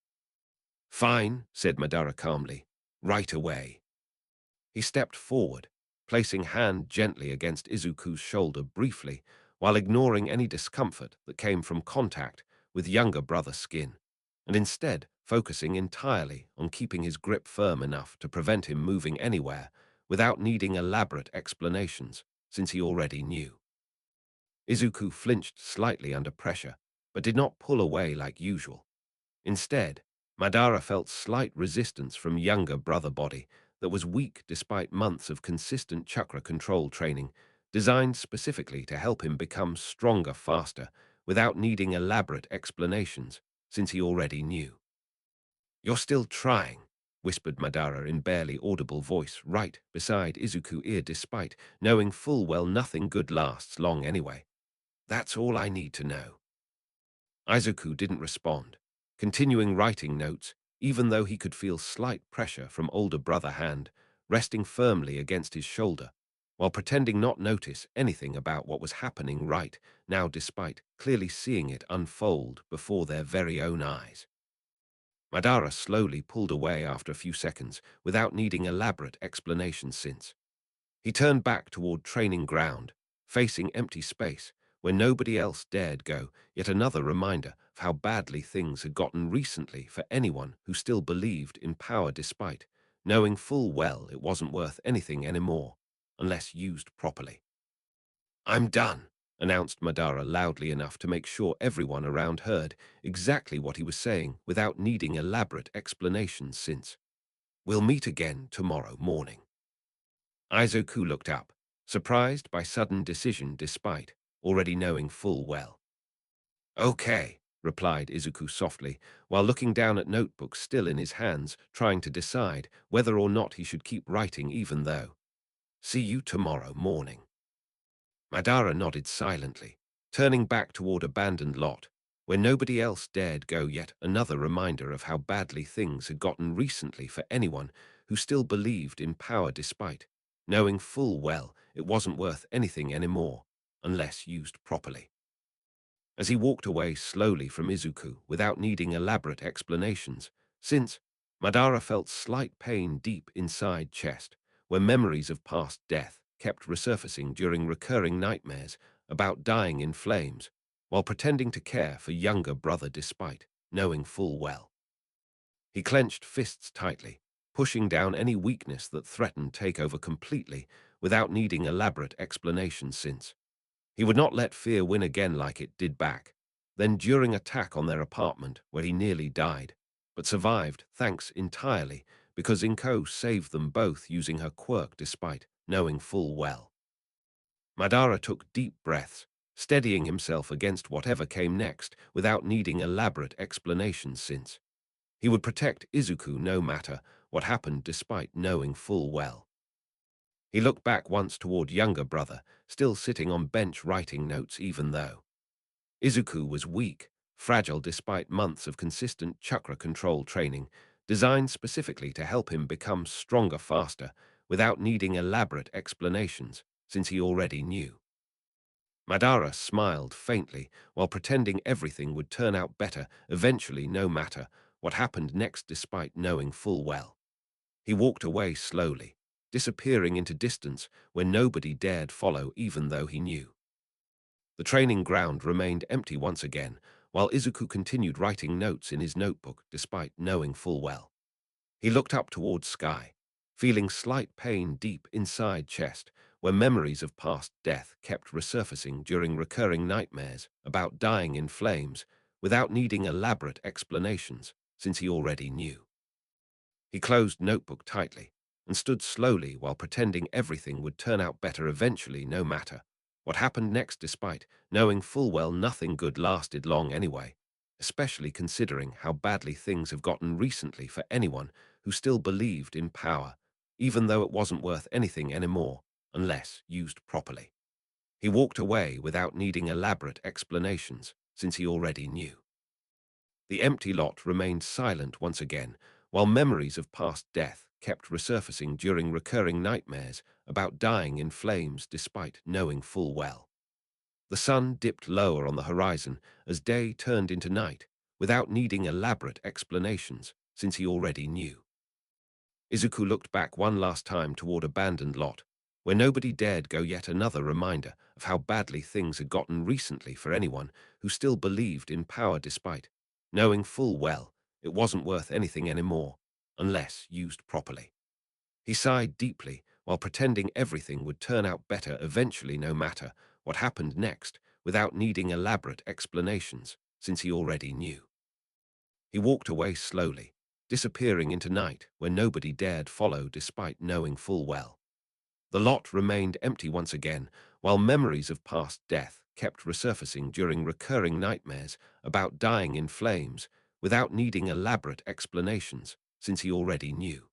"Fine," said Madara calmly, "right away." He stepped forward, placing hand gently against Izuku's shoulder briefly, while ignoring any discomfort that came from contact with younger brother skin, and instead focusing entirely on keeping his grip firm enough to prevent him moving anywhere without needing elaborate explanations, since he already knew. Izuku flinched slightly under pressure, but did not pull away like usual. Instead, Madara felt slight resistance from younger brother body that was weak despite months of consistent chakra control training, designed specifically to help him become stronger faster without needing elaborate explanations, since he already knew. "You're still trying," whispered Madara in barely audible voice right beside Izuku's ear despite knowing full well nothing good lasts long anyway. "That's all I need to know." Izuku didn't respond, continuing writing notes, even though he could feel slight pressure from older brother hand resting firmly against his shoulder, while pretending not notice anything about what was happening right now despite clearly seeing it unfold before their very own eyes. Madara slowly pulled away after a few seconds without needing elaborate explanations since. He turned back toward training ground, facing empty space, where nobody else dared go, yet another reminder of how badly things had gotten recently for anyone who still believed in power despite knowing full well it wasn't worth anything anymore, unless used properly. "I'm done," announced Madara loudly enough to make sure everyone around heard exactly what he was saying without needing elaborate explanations since. "We'll meet again tomorrow morning." Izuku looked up, surprised by sudden decision despite already knowing full well. "Okay," replied Izuku softly, while looking down at notebook still in his hands, trying to decide whether or not he should keep writing even though. "See you tomorrow morning." Madara nodded silently, turning back toward abandoned lot, where nobody else dared go, yet another reminder of how badly things had gotten recently for anyone who still believed in power despite knowing full well it wasn't worth anything anymore, unless used properly. As he walked away slowly from Izuku without needing elaborate explanations, since Madara felt slight pain deep inside chest, where memories of past death kept resurfacing during recurring nightmares about dying in flames, while pretending to care for younger brother despite knowing full well. He clenched fists tightly, pushing down any weakness that threatened take over completely without needing elaborate explanations since he would not let fear win again like it did back, then during attack on their apartment where he nearly died, but survived thanks entirely because Inko saved them both using her quirk despite knowing full well. Madara took deep breaths, steadying himself against whatever came next without needing elaborate explanations since he would protect Izuku no matter what happened despite knowing full well. He looked back once toward younger brother, still sitting on bench writing notes even though Izuku was weak, fragile despite months of consistent chakra control training, designed specifically to help him become stronger faster without needing elaborate explanations, since he already knew. Madara smiled faintly while pretending everything would turn out better eventually no matter what happened next despite knowing full well. He walked away slowly, disappearing into distance where nobody dared follow even though he knew. The training ground remained empty once again, while Izuku continued writing notes in his notebook despite knowing full well. He looked up toward sky, feeling slight pain deep inside chest, where memories of past death kept resurfacing during recurring nightmares about dying in flames without needing elaborate explanations, since he already knew. He closed notebook tightly and stood slowly while pretending everything would turn out better eventually no matter what happened next despite knowing full well nothing good lasted long anyway, especially considering how badly things have gotten recently for anyone who still believed in power, even though it wasn't worth anything anymore unless used properly. He walked away without needing elaborate explanations, since he already knew. The empty lot remained silent once again, while memories of past death kept resurfacing during recurring nightmares about dying in flames despite knowing full well. The sun dipped lower on the horizon as day turned into night, without needing elaborate explanations, since he already knew. Izuku looked back one last time toward abandoned lot, where nobody dared go yet another reminder of how badly things had gotten recently for anyone who still believed in power despite knowing full well it wasn't worth anything anymore, unless used properly. He sighed deeply while pretending everything would turn out better eventually no matter what happened next without needing elaborate explanations, since he already knew. He walked away slowly, disappearing into night where nobody dared follow despite knowing full well. The lot remained empty once again, while memories of past death kept resurfacing during recurring nightmares about dying in flames without needing elaborate explanations, since he already knew.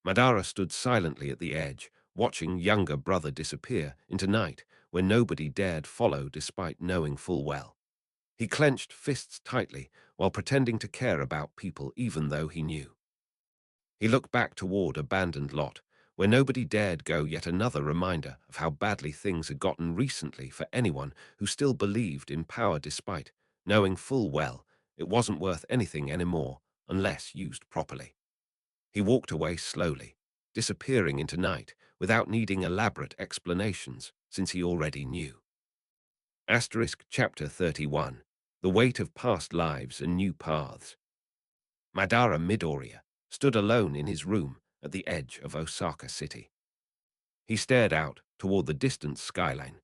Madara stood silently at the edge, watching younger brother disappear into night where nobody dared follow despite knowing full well. He clenched fists tightly while pretending to care about people even though he knew. He looked back toward abandoned lot, where nobody dared go yet another reminder of how badly things had gotten recently for anyone who still believed in power despite knowing full well it wasn't worth anything anymore unless used properly. He walked away slowly, disappearing into night without needing elaborate explanations, since he already knew. Chapter 31. The Weight of Past Lives and New Paths. Madara Midoriya stood alone in his room at the edge of Osaka City. He stared out toward the distant skyline,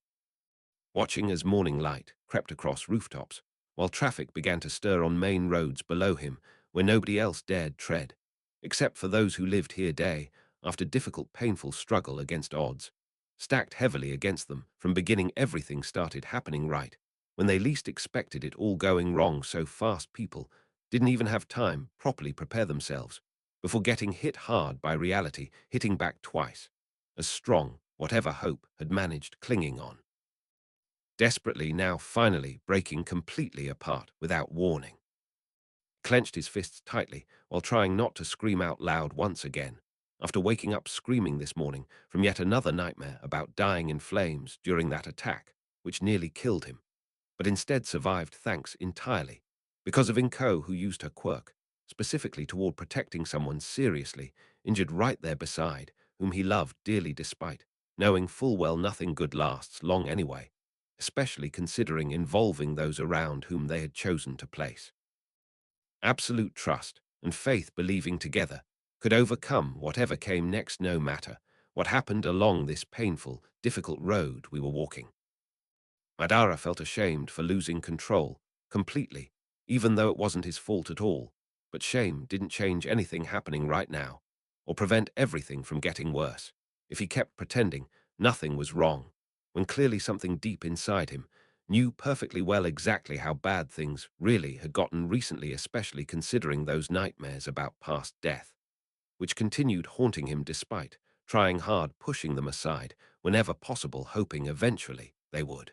watching as morning light crept across rooftops, while traffic began to stir on main roads below him where nobody else dared tread, except for those who lived here day after difficult painful struggle against odds, stacked heavily against them from beginning everything started happening right, when they least expected it all going wrong so fast people didn't even have time properly prepare themselves before getting hit hard by reality hitting back twice, as strong whatever hope had managed clinging on. Desperately now finally breaking completely apart without warning. Clenched his fists tightly while trying not to scream out loud once again, after waking up screaming this morning from yet another nightmare about dying in flames during that attack, which nearly killed him, but instead survived thanks entirely, because of Inko who used her quirk, specifically toward protecting someone seriously injured right there beside, whom he loved dearly despite knowing full well nothing good lasts long anyway, especially considering involving those around whom they had chosen to place. Absolute trust and faith believing together could overcome whatever came next, no matter what happened along this painful, difficult road we were walking. Madara felt ashamed for losing control completely, even though it wasn't his fault at all. But shame didn't change anything happening right now, or prevent everything from getting worse. If he kept pretending nothing was wrong, when clearly something deep inside him knew perfectly well exactly how bad things really had gotten recently, especially considering those nightmares about past death, which continued haunting him despite trying hard pushing them aside whenever possible, hoping eventually they would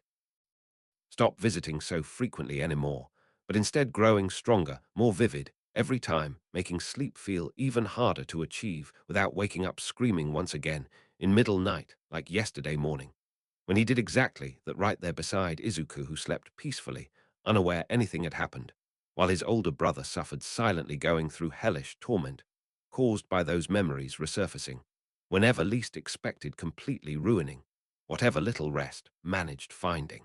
stop visiting so frequently anymore, but instead growing stronger, more vivid, every time, making sleep feel even harder to achieve without waking up screaming once again in middle night like yesterday morning, when he did exactly that right there beside Izuku, who slept peacefully, unaware anything had happened, while his older brother suffered silently, going through hellish torment caused by those memories resurfacing, whenever least expected, completely ruining whatever little rest managed finding.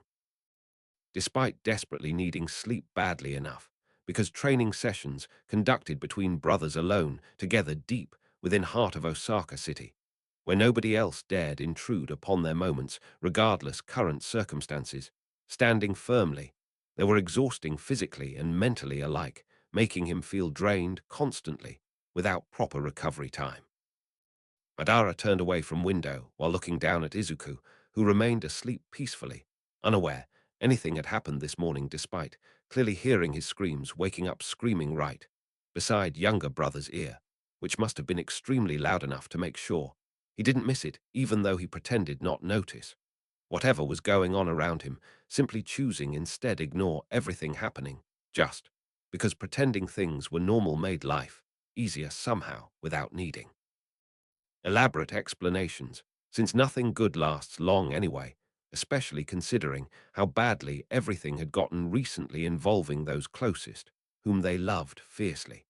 Despite desperately needing sleep badly enough, because training sessions conducted between brothers alone, together deep within heart of Osaka City, where nobody else dared intrude upon their moments, regardless current circumstances, standing firmly, they were exhausting physically and mentally alike, making him feel drained constantly, without proper recovery time. Madara turned away from window while looking down at Izuku, who remained asleep peacefully, unaware anything had happened this morning, despite clearly hearing his screams, waking up screaming right beside younger brother's ear, which must have been extremely loud enough to make sure he didn't miss it, even though he pretended not notice whatever was going on around him, simply choosing instead ignore everything happening, just because pretending things were normal made life easier somehow without needing elaborate explanations, since nothing good lasts long anyway, especially considering how badly everything had gotten recently involving those closest, whom they loved fiercely.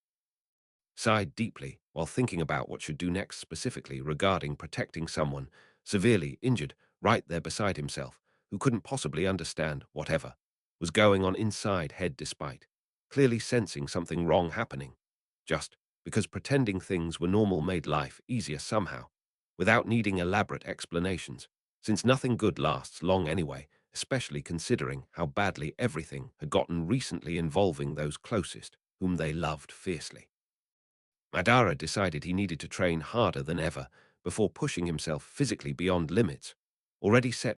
Sighed deeply while thinking about what should do next, specifically regarding protecting someone severely injured right there beside himself, who couldn't possibly understand whatever was going on inside head, despite clearly sensing something wrong happening, just because pretending things were normal made life easier somehow, without needing elaborate explanations, since nothing good lasts long anyway, especially considering how badly everything had gotten recently involving those closest, whom they loved fiercely. Madara decided he needed to train harder than ever before pushing himself physically beyond limits already set